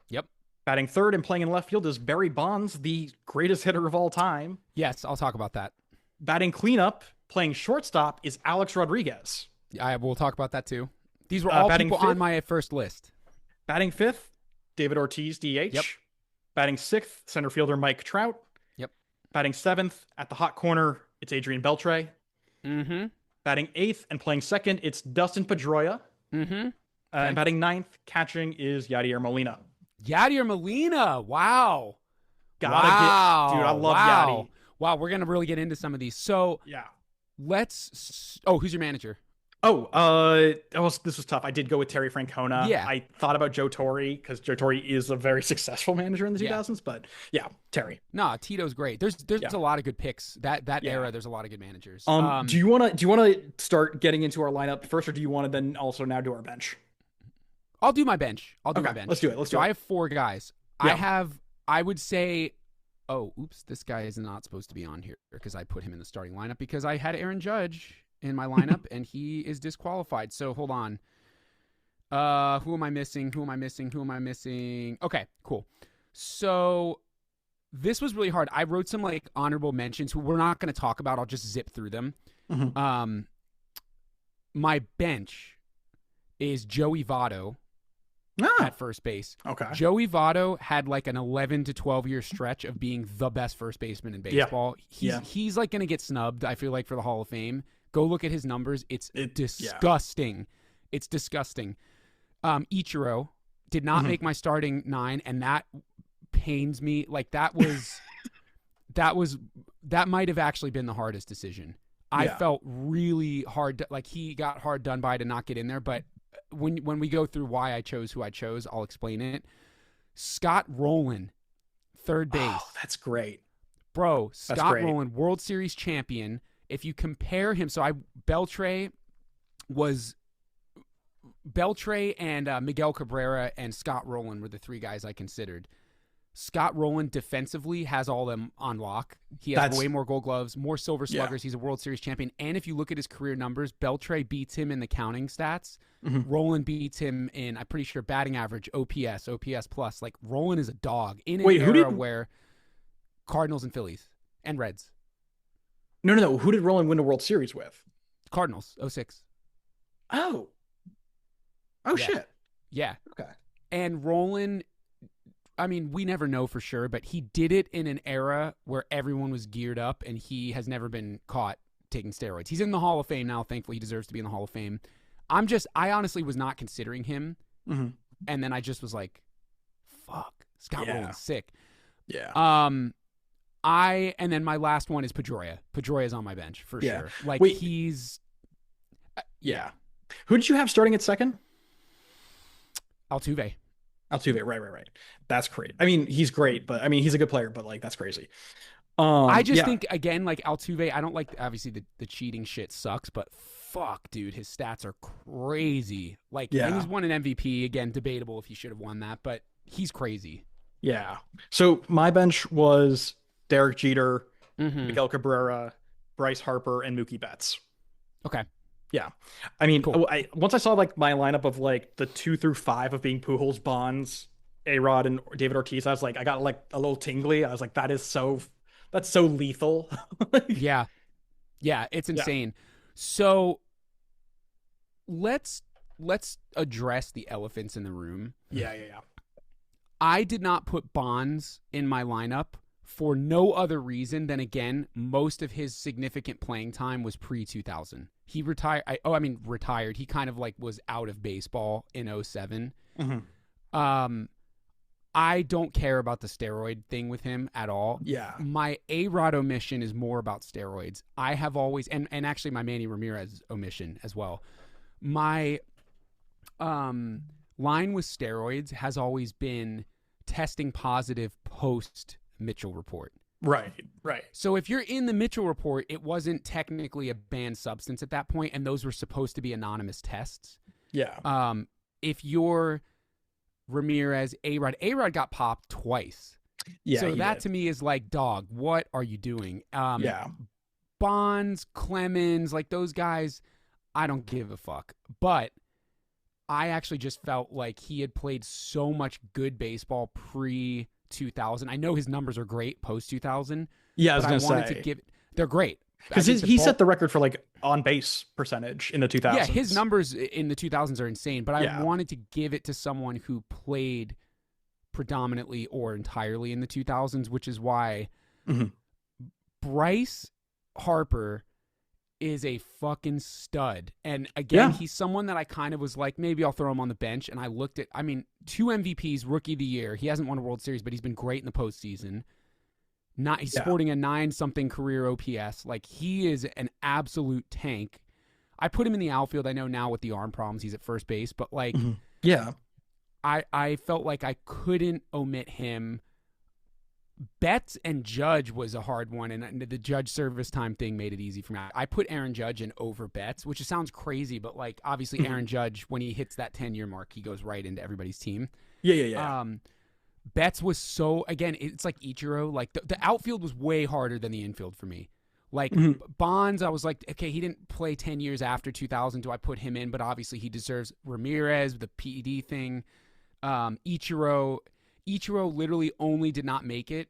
Yep. Batting third and playing in left field is Barry Bonds, the greatest hitter of all time. Yes, I'll talk about that. Batting cleanup, playing shortstop is Alex Rodriguez. I will talk about that too. These were all people on my first list. Batting fifth, David Ortiz, DH. Yep. Batting sixth, center fielder Mike Trout. Yep. Batting seventh, at the hot corner, it's Adrian Beltre. Batting eighth and playing second, it's Dustin Pedroia. And batting ninth, catching is Yadier Molina. Yadier Molina, wow. Dude, I love Yadi. Wow, we're going to really get into some of these. So, yeah. Who's your manager? This was tough. I did go with Terry Francona. Yeah. I thought about Joe Torre because Joe Torre is a very successful manager in the 2000s, but yeah, Terry. No, Tito's great. There's a lot of good picks. That era, there's a lot of good managers. Do you want to start getting into our lineup first, or do you want to then also now do our bench? I'll do my bench. My bench. Let's do it. I have 4 guys. Yeah. I would say, this guy is not supposed to be on here because I put him in the starting lineup because I had Aaron Judge in my lineup and he is disqualified. So hold on. Who am I missing? Okay, cool. So this was really hard. I wrote some like honorable mentions who we're not going to talk about. I'll just zip through them. My bench is Joey Votto at first base. Okay. Joey Votto had like an 11 to 12 year stretch of being the best first baseman in baseball. He's like going to get snubbed, I feel like, for the Hall of Fame. Go look at his numbers. It's disgusting. Yeah. It's disgusting. Ichiro did not make my starting 9, and that pains me. Like that might have actually been the hardest decision. I felt really hard. He got hard done by to not get in there, but when we go through why I chose who I chose, I'll explain it. Scott Rowland, third base. Oh, that's great. Bro, Scott Rowland, World Series champion. If you compare him, Beltre and Miguel Cabrera and Scott Rowland were the three guys I considered. Scott Rowland defensively has all them on lock. He has way more Gold Gloves, more Silver Sluggers. He's a World Series champion. And if you look at his career numbers, Beltre beats him in the counting stats. Rowland beats him in, I'm pretty sure, batting average, OPS plus. Like, Rowland is a dog in an era where Cardinals and Phillies and Reds. No. Who did Rowland win the World Series with? Cardinals, 06. Oh, shit. Yeah. Okay. And Rowland, I mean, we never know for sure, but he did it in an era where everyone was geared up, and he has never been caught taking steroids. He's in the Hall of Fame now. Thankfully, he deserves to be in the Hall of Fame. I honestly was not considering him, and then I just was like, fuck, Scott Rowland's sick. Yeah. And then my last one is Pedroia. Pedroia is on my bench for sure. Like, he's... Yeah. Who did you have starting at second? Altuve, right. That's great. I mean, he's great, but I mean, he's a good player, but like, that's crazy. I just think, again, like Altuve, I don't like, obviously the cheating shit sucks, but fuck, dude, his stats are crazy. Like, and he's won an MVP, again, debatable if he should have won that, but he's crazy. Yeah. So my bench was Derek Jeter, Miguel Cabrera, Bryce Harper, and Mookie Betts. Okay. Yeah. I mean, cool. Once I saw like my lineup of like the 2 through 5 of being Pujols, Bonds, A-Rod, and David Ortiz, I was like, I got like a little tingly. I was like, that's so lethal. Yeah, it's insane. So let's address the elephants in the room. Yeah. I did not put Bonds in my lineup for no other reason than, again, most of his significant playing time was pre-2000. He retired. Retired. He kind of like was out of baseball in 07. I don't care about the steroid thing with him at all. Yeah. My A-Rod omission is more about steroids. I have always, and actually my Manny Ramirez omission as well. My line with steroids has always been testing positive post Mitchell report. Right. So if you're in the Mitchell report, it wasn't technically a banned substance at that point, and those were supposed to be anonymous tests. Yeah. If you're Ramirez, A-Rod got popped twice. Yeah. So that to me is like, dog, what are you doing? Bonds, Clemens, like those guys, I don't give a fuck. But I actually just felt like he had played so much good baseball pre-2000. I know his numbers are great post-2000. Yeah, I wanted to give they're great. Because he set the record for like on-base percentage in the 2000s. Yeah, his numbers in the 2000s are insane, but I wanted to give it to someone who played predominantly or entirely in the 2000s, which is why Bryce Harper is a fucking stud. And again, he's someone that I kind of was like, maybe I'll throw him on the bench. And I looked at, 2 MVPs, Rookie of the Year. He hasn't won a World Series, but he's been great in the postseason. He's sporting a 9-something career OPS. Like, he is an absolute tank. I put him in the outfield. I know now with the arm problems, he's at first base, but like, I felt like I couldn't omit him. Betts and Judge was a hard one, and the Judge service time thing made it easy for me. I put Aaron Judge in over Betts, which sounds crazy, but like, obviously Aaron Judge, when he hits that 10-year mark, he goes right into everybody's team. Yeah. Betts was so, again, it's like Ichiro. Like, the outfield was way harder than the infield for me. Like, Bonds, I was like, okay, he didn't play 10 years after 2000. Do I put him in? But obviously he deserves Ramirez, the PED thing. Ichiro literally only did not make it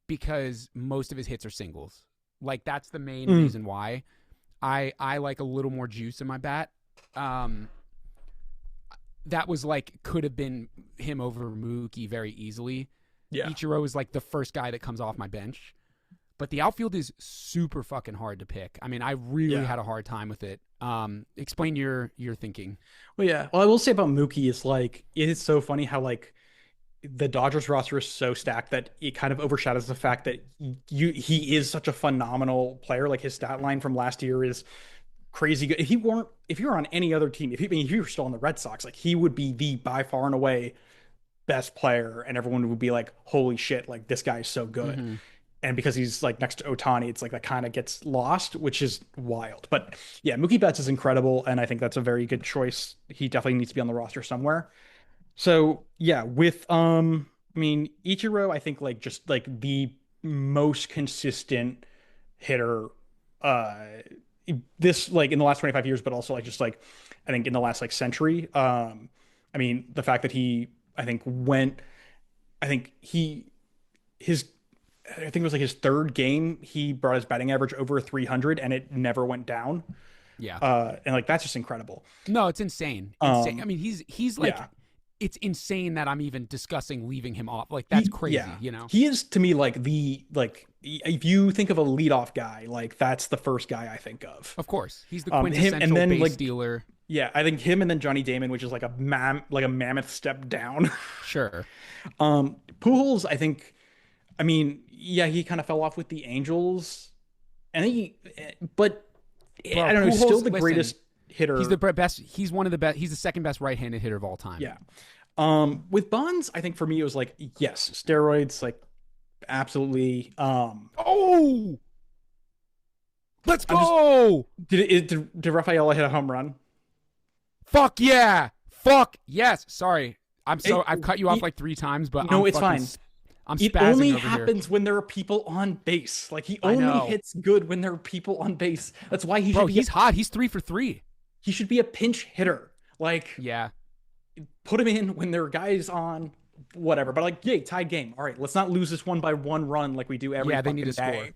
because most of his hits are singles. Like, that's the main reason why. I like a little more juice in my bat. That was like, could have been him over Mookie very easily. Yeah. Ichiro is like the first guy that comes off my bench. But the outfield is super fucking hard to pick. I mean, I really had a hard time with it. Explain your thinking. Well, I will say about Mookie is like, it is so funny how like the Dodgers roster is so stacked that it kind of overshadows the fact that he is such a phenomenal player. Like, his stat line from last year is crazy good. If you were on any other team, if you were still on the Red Sox, like he would be the by far and away best player, and everyone would be like, "Holy shit! Like this guy is so good." Mm-hmm. And because he's like next to Ohtani, it's like that kind of gets lost, which is wild. But yeah, Mookie Betts is incredible, and I think that's a very good choice. He definitely needs to be on the roster somewhere. So yeah, with I mean, Ichiro, I think like just like the most consistent hitter uh this like in the last 25 years, but also like just like I think in the last like century. I mean, the fact that he I think went I think he his I think it was like his third game he brought his batting average over 300 and it never went down. Yeah. And like that's just incredible. No, it's insane. Insane. I mean, he's like Yeah. it's insane that I'm even discussing leaving him off. Like that's crazy, Yeah. you know. He is to me like if you think of a leadoff guy, like that's the first guy I think of. Of course, he's the quintessential and then base like stealer. yeah, I think him and then Johnny Damon, which is like a mammoth step down. Sure. Pujols, I think. I mean, yeah, he kind of fell off with the Angels, and but Bro, I don't know. He's Pujols, still the listen, greatest hitter. He's the best. He's one of the best. He's the second best right-handed hitter of all time. Yeah. With Bonds, I think for me it was like yes, steroids, like absolutely. Oh, let's go! Did Rafaela hit a home run? Fuck yeah! Fuck yes! Sorry, I've cut you off like 3 times, but no, it's fine. I'm it spazzing only over happens here. when there are people on base. Like he only hits good when there are people on base. That's why he's hot. He's 3 for 3. He should be a pinch hitter. Like yeah, put him in when there are guys on, whatever. But like, yay, tied game. All right, let's not lose this one by 1 run like we do every. Yeah, they need to day.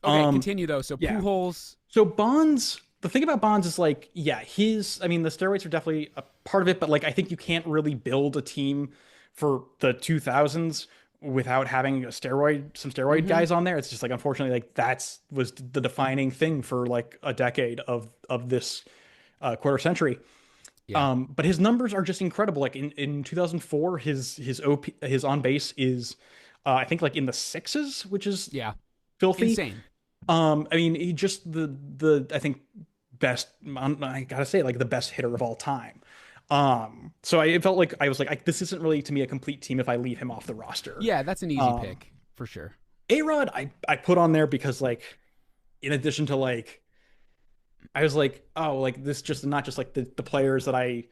score. Okay, continue though. So yeah. Pujols. So Bonds. The thing about Bonds is like, yeah, I mean, the steroids are definitely a part of it, but like, I think you can't really build a team for the 2000s without having some steroid guys on there. It's just like, unfortunately, like was the defining thing for like a decade of this quarter century. Yeah. But his numbers are just incredible. Like in 2004, his on base is, I think like in the 6s, which is filthy. Insane. I mean, he just I think best, I gotta say, like the best hitter of all time. So I felt like I was like, this isn't really to me a complete team if I leave him off the roster. Yeah, that's an easy pick for sure. A-Rod, I put on there because like, in addition to like, I was like, oh, like this just not just like the players that I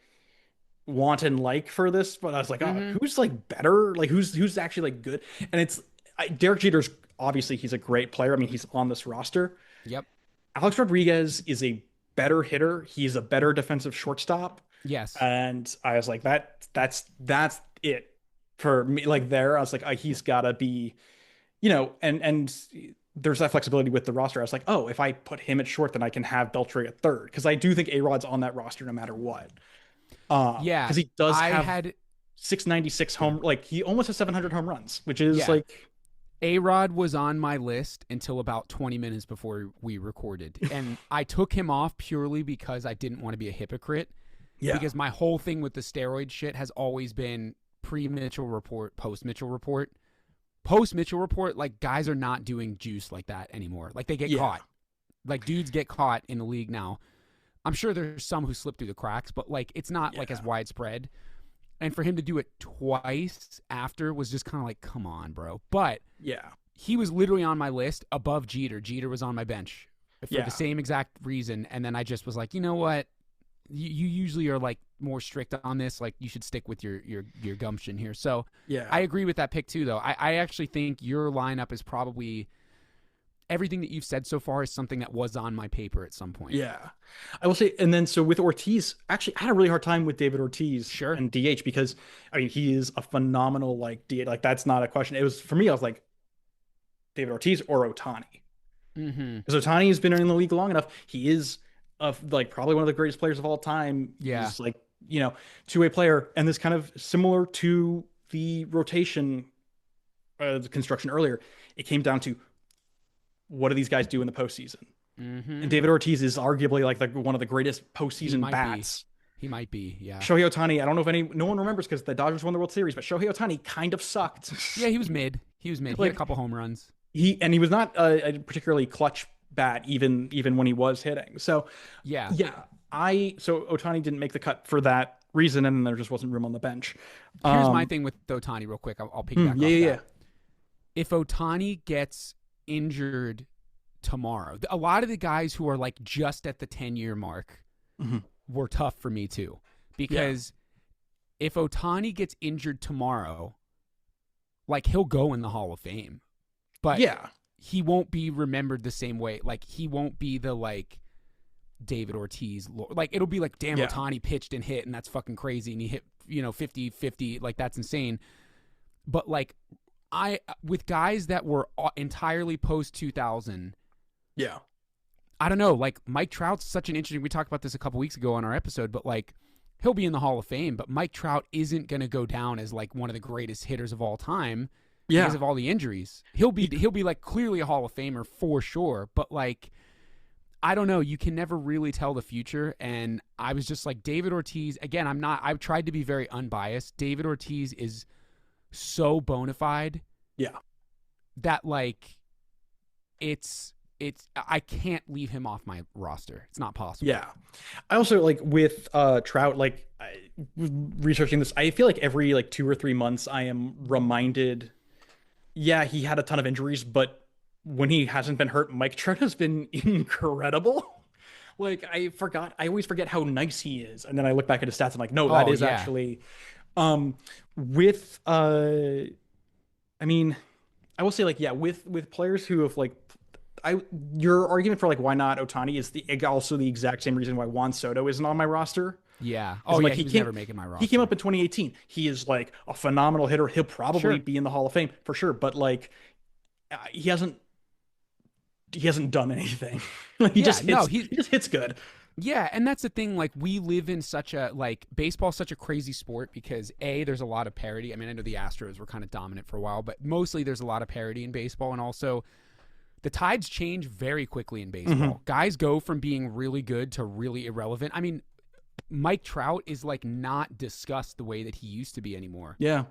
want and like for this, but I was like, oh, who's like better? Like who's actually like good? And it's Derek Jeter's obviously he's a great player. I mean, he's on this roster. Yep. Alex Rodriguez is a better hitter. He's a better defensive shortstop. Yes. And I was like, that's it for me. Like there, I was like, he's gotta be, and there's that flexibility with the roster. I was like, oh, if I put him at short, then I can have Beltray at third. Because I do think A-Rod's on that roster no matter what. Yeah. Because he does have 696 home, like he almost has 700 home runs, which is like. A-Rod was on my list until about 20 minutes before we recorded. And I took him off purely because I didn't want to be a hypocrite. Yeah. Because my whole thing with the steroid shit has always been pre-Mitchell report, post-Mitchell report. Post-Mitchell report, like guys are not doing juice like that anymore. Like they get caught. Like dudes get caught in the league now. I'm sure there's some who slip through the cracks, but like it's not like as widespread. And for him to do it twice after was just kind of like, come on, bro. But he was literally on my list above Jeter. Jeter was on my bench for the same exact reason. And then I just was like, you know what? You usually are like more strict on this. Like you should stick with your gumption here. So I agree with that pick too, though. I actually think your lineup is probably everything that you've said so far is something that was on my paper at some point. Yeah. I will say, and then so with Ortiz, actually I had a really hard time with David Ortiz and DH because I mean, he is a phenomenal like DH. Like that's not a question. It was for me, I was like David Ortiz or Ohtani. Because Ohtani has been in the league long enough. He is like probably one of the greatest players of all time. Yeah. He's like, two-way player. And this kind of similar to the rotation the construction earlier, it came down to what do these guys do in the postseason? And David Ortiz is arguably like one of the greatest postseason bats. He might be, yeah. Shohei Ohtani, I don't know if no one remembers because the Dodgers won the World Series, but Shohei Ohtani kind of sucked. Yeah, he was mid. He had a couple home runs. He was not a particularly clutch bat even when he was hitting. So yeah. So Ohtani didn't make the cut for that reason, and there just wasn't room on the bench. Here's my thing with Ohtani real quick. I'll piggyback off that. Yeah. If Ohtani gets injured tomorrow, a lot of the guys who are like just at the 10-year mark were tough for me too, because if Ohtani gets injured tomorrow, like he'll go in the Hall of Fame, but he won't be remembered the same way. Like he won't be the like David Ortiz, like it'll be like, damn, Ohtani pitched and hit, and that's fucking crazy, and he hit 50-50, like that's insane. But like with guys that were entirely post 2000, I don't know, like Mike Trout's such an interesting, we talked about this a couple weeks ago on our episode, but like he'll be in the Hall of Fame, but Mike Trout isn't going to go down as like one of the greatest hitters of all time because of all the injuries. He'll be like clearly a Hall of Famer for sure, but like I don't know, you can never really tell the future. And I was just like, David Ortiz, again, I've tried to be very unbiased. David Ortiz is so bona fide that like I can't leave him off my roster. It's not possible. Yeah. I also like with Trout, like researching this, I feel like every like 2 or 3 months I am reminded, he had a ton of injuries, but when he hasn't been hurt, Mike Trout has been incredible. Like I always forget how nice he is. And then I look back at his stats and like, no, that is actually I mean, I will say like, with players who have like, your argument for like why not Ohtani is also the exact same reason why Juan Soto isn't on my roster. Yeah. Like, he was never making my roster. He came up in 2018. He is like a phenomenal hitter. He'll probably be in the Hall of Fame for sure. But like, he hasn't done anything. Like he just hits good. Yeah, and that's the thing. Like we live in such a like baseball's such a crazy sport because there's a lot of parity. I mean, I know the Astros were kind of dominant for a while, but mostly there's a lot of parity in baseball, and also the tides change very quickly in baseball. Guys go from being really good to really irrelevant. I mean, Mike Trout is like not discussed the way that he used to be anymore. Yeah.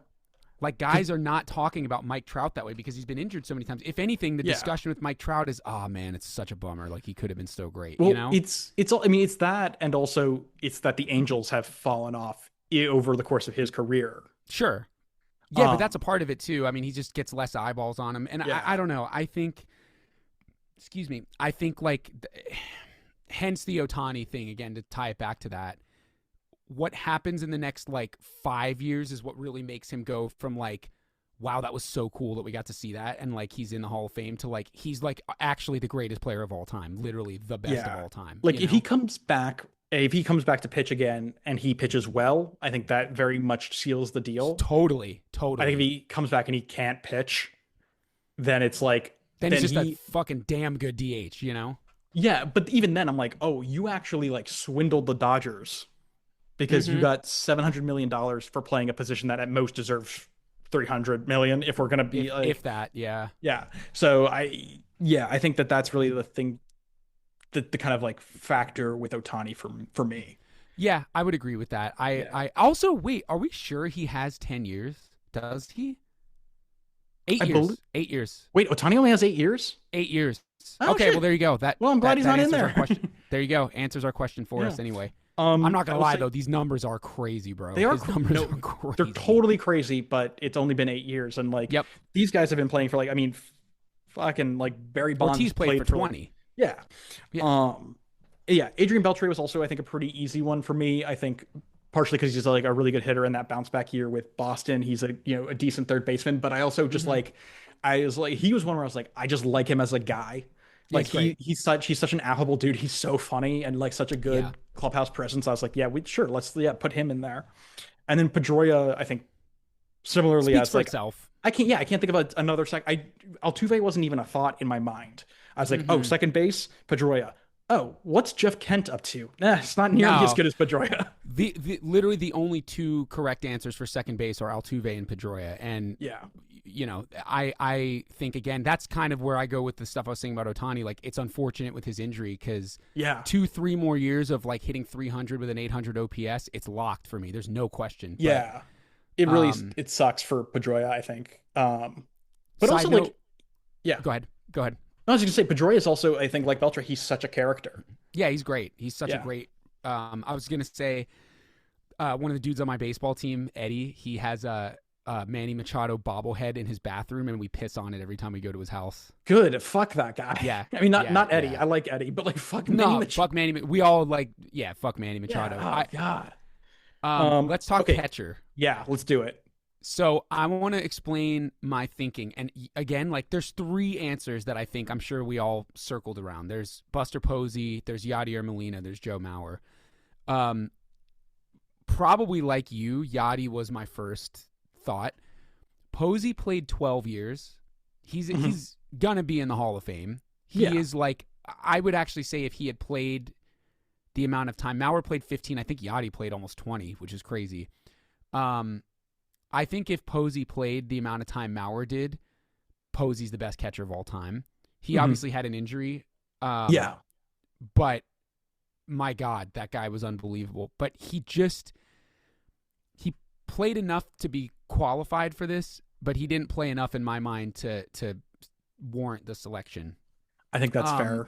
Like guys are not talking about Mike Trout that way because he's been injured so many times. If anything, the discussion with Mike Trout is, oh man, it's such a bummer. Like he could have been so great. Well, it's all, I mean, it's that, and also it's that the Angels have fallen off over the course of his career. Sure. Yeah, but that's a part of it too. I mean, he just gets less eyeballs on him. And I don't know. I think like, hence the Ohtani thing, again, to tie it back to that. What happens in the next like 5 years is what really makes him go from like, wow, that was so cool that we got to see that, and like he's in the Hall of Fame, to like he's like actually the greatest player of all time, literally the best of all time. Like if he comes back to pitch again and he pitches well, I think that very much seals the deal. Totally. I think if he comes back and he can't pitch, then it's like then he's just a fucking damn good DH, you know? Yeah, but even then I'm like, oh, you actually like swindled the Dodgers. Because you got $700 million for playing a position that at most deserves $300 million. If we're going to be if that. Yeah. So I think that's really the thing, the kind of like factor with Ohtani for me. Yeah, I would agree with that. I also, wait, are we sure he has 10 years? Does he? 8 years. 8 years. Wait, Ohtani only has 8 years? 8 years. Oh, okay, shit. well, there you go. I'm glad he's not in there. There you go. Answers our question for us anyway. I'm not gonna lie though; these numbers are crazy, bro. They are crazy. They're totally crazy, but it's only been 8 years, and like these guys have been playing for like, I mean, fucking like Barry Bonds Ortiz played for 20. Yeah. Adrian Beltre was also, I think, a pretty easy one for me. I think partially because he's like a really good hitter in that bounce back year with Boston. He's a decent third baseman, but I also just he was one where I was like, I just like him as a guy. Like he's such an affable dude. He's so funny and like such a good clubhouse presence. I was like, let's put him in there. And then Pedroia, I think similarly speaks for itself. I can't think of another Altuve wasn't even a thought in my mind. I was like, oh, second base, Pedroia. Oh, what's Jeff Kent up to? It's not nearly as good as Pedroia. Literally the only two correct answers for second base are Altuve and Pedroia. And I think, again, that's kind of where I go with the stuff I was saying about Ohtani. Like, it's unfortunate with his injury because 2-3 more years of like hitting 300 with an 800 OPS, it's locked for me. There's no question. Yeah, it really it sucks for Pedroia, I think. But also, note, go ahead. I was going to say Pedroia is also, I think, like Beltre, he's such a character. Yeah, he's great. He's such a great. I was going to say one of the dudes on my baseball team, Eddie, he has a Manny Machado bobblehead in his bathroom, and we piss on it every time we go to his house. Good. Fuck that guy. Yeah. I mean, not Eddie. Yeah. I like Eddie, but like fuck Manny Machado. Fuck Manny. We all like, fuck Manny Machado. Yeah. God. Let's talk catcher. Yeah, let's do it. So I want to explain my thinking. And again, like there's 3 answers that I'm sure we all circled around. There's Buster Posey, there's Yadier Molina, there's Joe Mauer. Probably like you, Yadi was my first thought. Posey played 12 years. He's gonna be in the Hall of Fame. He is like, I would actually say if he had played the amount of time, Mauer played 15. I think Yadi played almost 20, which is crazy. I think if Posey played the amount of time Mauer did, Posey's the best catcher of all time. He obviously had an injury. But my God, that guy was unbelievable. But he played enough to be qualified for this, but he didn't play enough in my mind to warrant the selection. I think that's fair.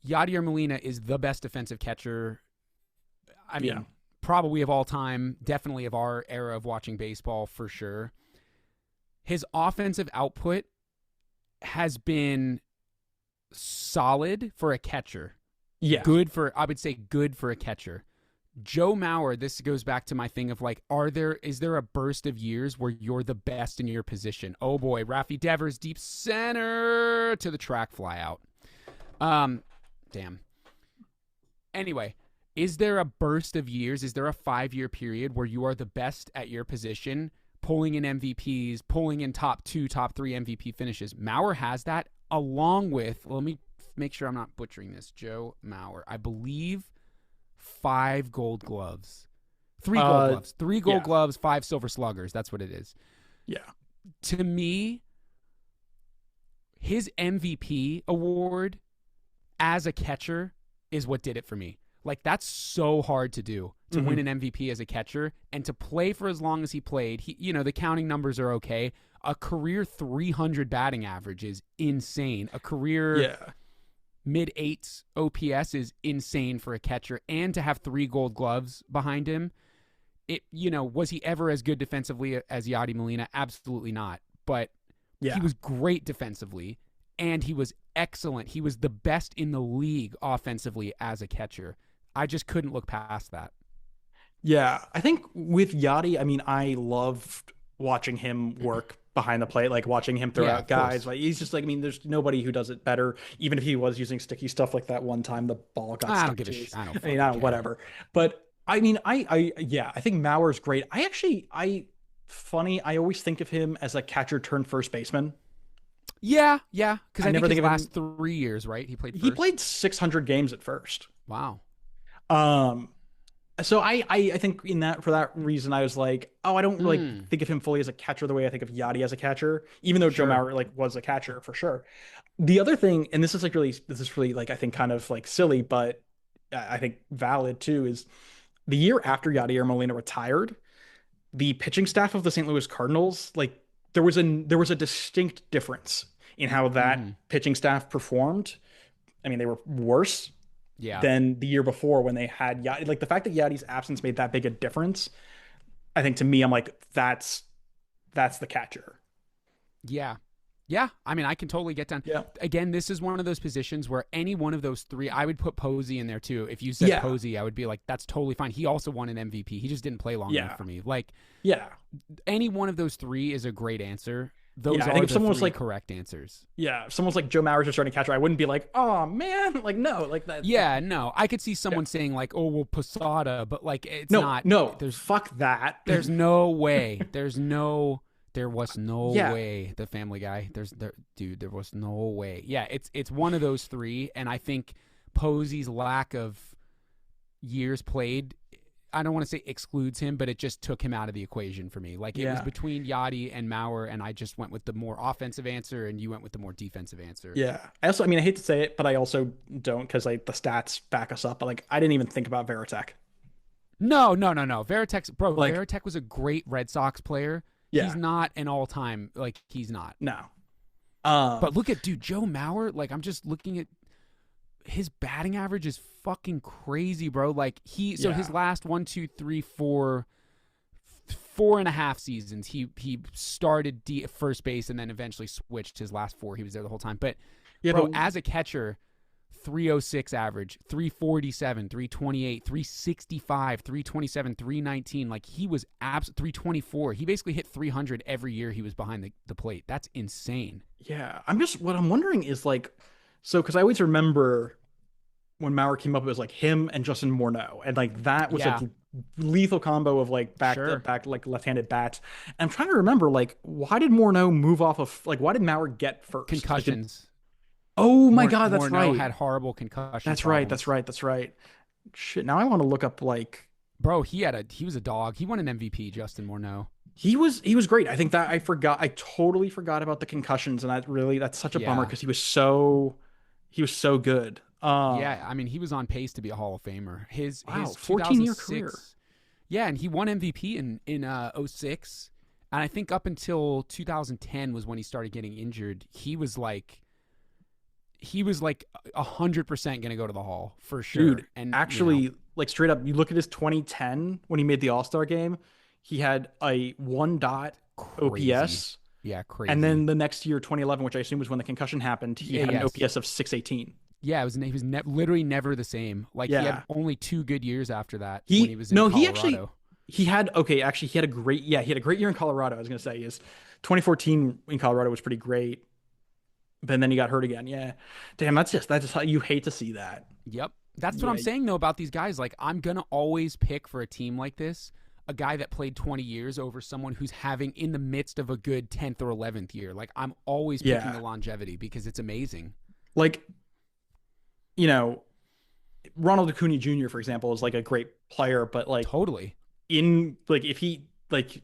Yadier Molina is the best defensive catcher. I mean, probably of all time, definitely of our era of watching baseball for sure. His offensive output has been solid for a catcher. Yeah. I would say good for a catcher. Joe Mauer, this goes back to my thing of like, is there a burst of years where you're the best in your position? Oh boy, Rafi Devers, deep center to the track fly out. Damn. Anyway, is there a burst of years? Is there a 5-year period where you are the best at your position, pulling in MVPs, pulling in top 2, top 3 MVP finishes? Mauer has that along with, let me make sure I'm not butchering this, Joe Mauer. I believe 5 gold gloves. 3 gold gloves. 3 gold gloves, 5 silver sluggers. That's what it is. Yeah. To me, his MVP award as a catcher is what did it for me. Like, that's so hard to do, to win an MVP as a catcher and to play for as long as he played. The counting numbers are okay. A career 300 batting average is insane. A career mid-8s OPS is insane for a catcher. And to have 3 gold gloves behind him, was he ever as good defensively as Yadi Molina? Absolutely not. But he was great defensively, and he was excellent. He was the best in the league offensively as a catcher. I just couldn't look past that. Yeah, I think with Yachty, I mean, I loved watching him work behind the plate, like watching him throw out guys. Like, he's just like, I mean, there's nobody who does it better. Even if he was using sticky stuff like that one time, the ball got stuck. I don't whatever. But I mean, I think Mauer's great. I always think of him as a catcher turned first baseman. Yeah, because I think his last 3 years, right? He played 600 games at first. Wow. So I think for that reason, I was like, oh, I don't really think of him fully as a catcher the way I think of Yachty as a catcher, even though Joe Mauer was a catcher for sure. The other thing, and this is really like, I think kind of like silly, but I think valid too, is the year after Yadier Molina retired, the pitching staff of the St. Louis Cardinals, like there was a distinct difference in how that pitching staff performed. I mean, they were worse than the year before when they had Yachty. Like, the fact that Yachty's absence made that big a difference, I think to me, I'm like, that's the catcher. Yeah. I mean, I can totally get down. Yeah. Again, this is one of those positions where any one of those 3, I would put Posey in there too. If you said Posey, I would be like, that's totally fine. He also won an MVP. He just didn't play long enough for me. Like, any one of those 3 is a great answer. Those are the 3 correct answers. Yeah, if someone's like Joe Mauer's your starting catcher, I wouldn't be like, oh man, like no, like that. Yeah, no, I could see someone saying like, oh well, Posada, but like it's not. No, fuck that. There's no way. There was no way. The Family Guy. There was no way. Yeah, it's one of those 3, and I think Posey's lack of years played, I don't want to say excludes him, but it just took him out of the equation for me. Like, it was between Yachty and Mauer, and I just went with the more offensive answer, and you went with the more defensive answer. Yeah. I hate to say it, but I also don't, because like the stats back us up. But like, I didn't even think about Varitek. No. Varitek was a great Red Sox player. Yeah. He's not an all-time, like, he's not. No. But look at Joe Mauer. Like, I'm just looking at his batting average is fucking crazy, bro. Like his last 4.5 seasons, he started first base and then eventually switched. His last 4, he was there the whole time. But as a catcher, 306 average, 347, 328, 365, 327, 319. Like, he was 324. He basically hit 300 every year he was behind the plate. That's insane. Yeah. What I'm wondering is like, so, because I always remember when Mauer came up, it was like him and Justin Morneau. And like that was a lethal combo of like back to back, like left-handed bats. And I'm trying to remember, like, why did Morneau move off of, like, why did Mauer get first? Concussions. Oh my God, that's right. Morneau had horrible concussion. That's right. Shit, now I want to look up, like, bro, he was a dog. He won an MVP, Justin Morneau. He was great. I think that I totally forgot about the concussions, and that's such a bummer because he was so good. Yeah, I mean, he was on pace to be a Hall of Famer. His 14-year career. Yeah, and he won MVP in 06. And I think up until 2010 was when he started getting injured. He was like 100% going to go to the Hall for sure. Dude, and actually, like, straight up, you look at his 2010 when he made the All-Star game, he had a 1 dot OPS. Yeah, crazy. And then the next year, 2011, which I assume was when the concussion happened, he had an OPS of 618. Yeah, he was literally never the same. Like, he had only 2 good years after that when he was in Colorado. He had a great year in Colorado. I was going to say his 2014 in Colorado was pretty great. But then he got hurt again. Yeah. Damn, that's just how you hate to see that. Yep. That's what I'm saying, though, about these guys. Like, I'm going to always pick for a team like this a guy that played 20 years over someone who's having in the midst of a good 10th or 11th year. Like, I'm always picking the longevity because it's amazing. Like, you know, Ronald Acuna Jr., for example, is like a great player, but like totally if he like,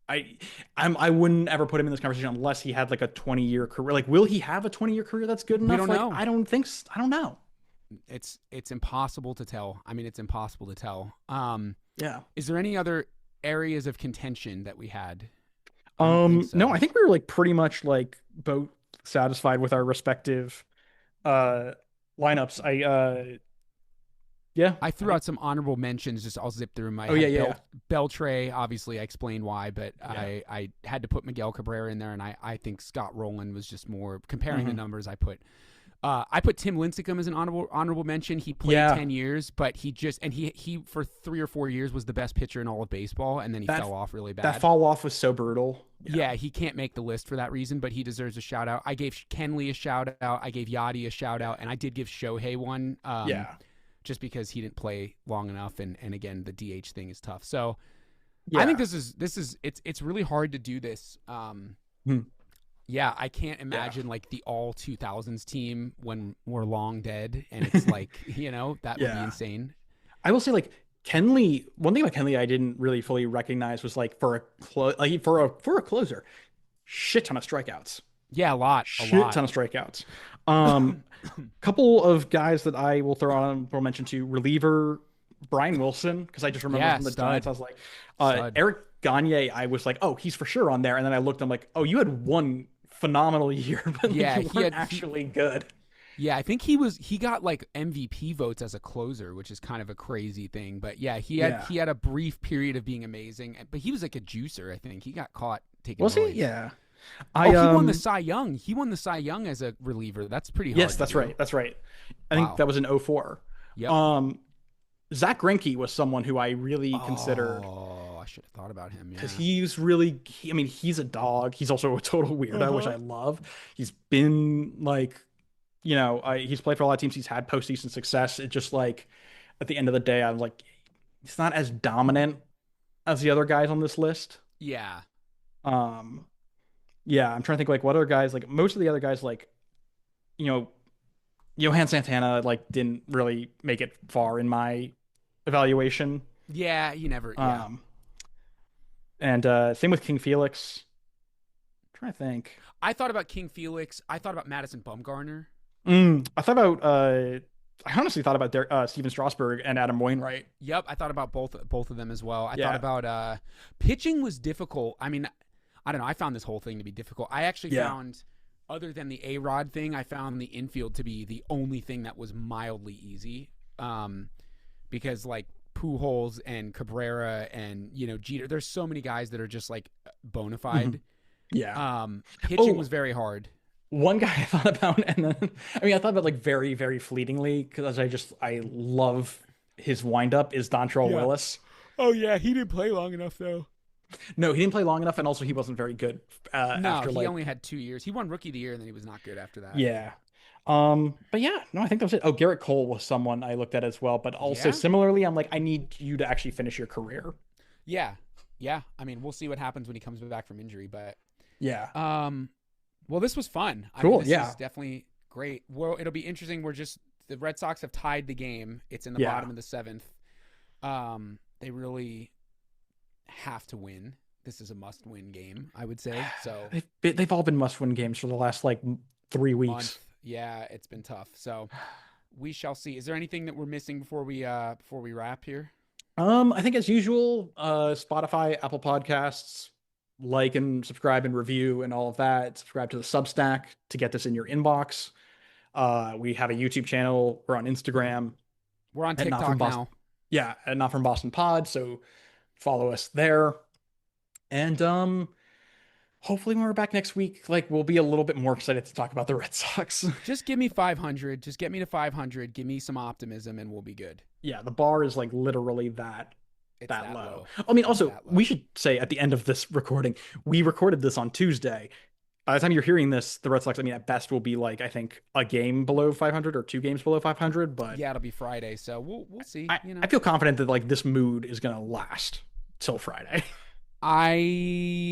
I wouldn't ever put him in this conversation unless he had like a 20-year career. Like, will he have a 20-year career that's good enough? We don't know. I don't think so. I don't know. It's impossible to tell. I mean, it's impossible to tell. Yeah. Is there any other areas of contention that we had? No, I think we were like pretty much like both satisfied with our respective lineups. I threw out some honorable mentions. Just I'll zip through my. Beltre, obviously, I explained why, but I had to put Miguel Cabrera in there, and I think Scott Rowland was just more comparing the numbers. I put Tim Lincecum as an honorable mention. He played 10 years, but he for 3 or 4 years was the best pitcher in all of baseball, and then he fell off really bad. That fall off was so brutal. Yeah, he can't make the list for that reason, but he deserves a shout out. I gave Kenley a shout out. I gave Yachty a shout out, and I did give Shohei one. Just because he didn't play long enough, and again, the DH thing is tough. So I think it's really hard to do this. Yeah, I can't imagine like the all 2000s team when we're long dead, and it's like, that would be insane. I will say, like, Kenley, one thing about Kenley I didn't really fully recognize was like for a closer, shit ton of strikeouts. Yeah, a lot. Ton of strikeouts. Couple of guys that I will throw on for mention to reliever Brian Wilson, because I just remember from the Giants. I was like, Eric Gagne. I was like, oh, he's for sure on there. And then I looked, I'm like, oh, you had one phenomenal year, but you weren't actually good. Yeah, I think he got like MVP votes as a closer, which is kind of a crazy thing. But yeah, he had a brief period of being amazing, but he was like a juicer. I think he got caught taking. Was he? Yeah. He won the Cy Young. He won the Cy Young as a reliever. That's pretty hard. Yes, that's right. That's right. I think that was in 04. Yep. Zach Greinke was someone who I really considered. Oh, I should have thought about him. Because he's really, he's a dog. He's also a total weirdo, which I love. He's been like, he's played for a lot of teams. He's had postseason success. It just like, at the end of the day, I'm like, he's not as dominant as the other guys on this list. Yeah. Yeah, I'm trying to think like what other guys, like most of the other guys, like, Johan Santana like didn't really make it far in my evaluation. Yeah, he never. Yeah. And same with King Felix. I'm trying to think. I thought about King Felix. I thought about Madison Bumgarner. I honestly thought about Steven Strasburg and Adam Wainwright. Yep, I thought about both of them as well. I thought about pitching was difficult. I mean, I don't know. I found this whole thing to be difficult. I actually found, other than the A-Rod thing, I found the infield to be the only thing that was mildly easy. Because like Pujols and Cabrera and, you know, Jeter, there's so many guys that are just like bona fide. Mm-hmm. Yeah. Pitching was very hard. One guy I thought about, and then, I mean, I thought about like very, very fleetingly, because I love his windup, is Dontrelle Willis. Oh, yeah. He didn't play long enough, though. No, he didn't play long enough, and also he wasn't very good. He only had 2 years. He won Rookie of the Year, and then he was not good after that. Yeah. But yeah, no, I think that was it. Oh, Garrett Cole was someone I looked at as well, but also similarly, I'm like, I need you to actually finish your career. Yeah. Yeah. I mean, we'll see what happens when he comes back from injury, but yeah. Well, this was fun. Cool. I mean, this is definitely great. Well, it'll be interesting. The Red Sox have tied the game. It's in the bottom of the 7th. They really have to win. This is a must-win game, I would say. So they've all been must-win games for the last like 3 weeks. Month. Yeah, it's been tough. So we shall see. Is there anything that we're missing before we wrap here? I think as usual, Spotify, Apple Podcasts, like and subscribe and review and all of that. Subscribe to the Substack to get this in your inbox. We have a YouTube channel. We're on Instagram. We're on TikTok now. Yeah, at Not From Boston Pod. So follow us there. And hopefully when we're back next week, like, we'll be a little bit more excited to talk about the Red Sox. Just give me 500. Just get me to 500. Give me some optimism, and we'll be good. Yeah, the bar is like literally that low. I mean, also, we should say at the end of this recording, we recorded this on Tuesday. By the time you're hearing this, the Red Sox, I mean, at best will be like, I think, a game below 500 or 2 games below 500. But yeah, it'll be Friday, so we'll see. I feel confident that like this mood is gonna last till Friday. I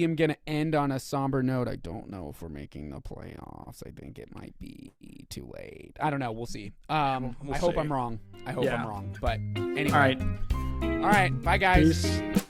am going to end on a somber note. I don't know if we're making the playoffs. I think it might be too late. I don't know. We'll see. I hope I'm wrong. I'm wrong. But anyway. All right. Bye, guys. Peace.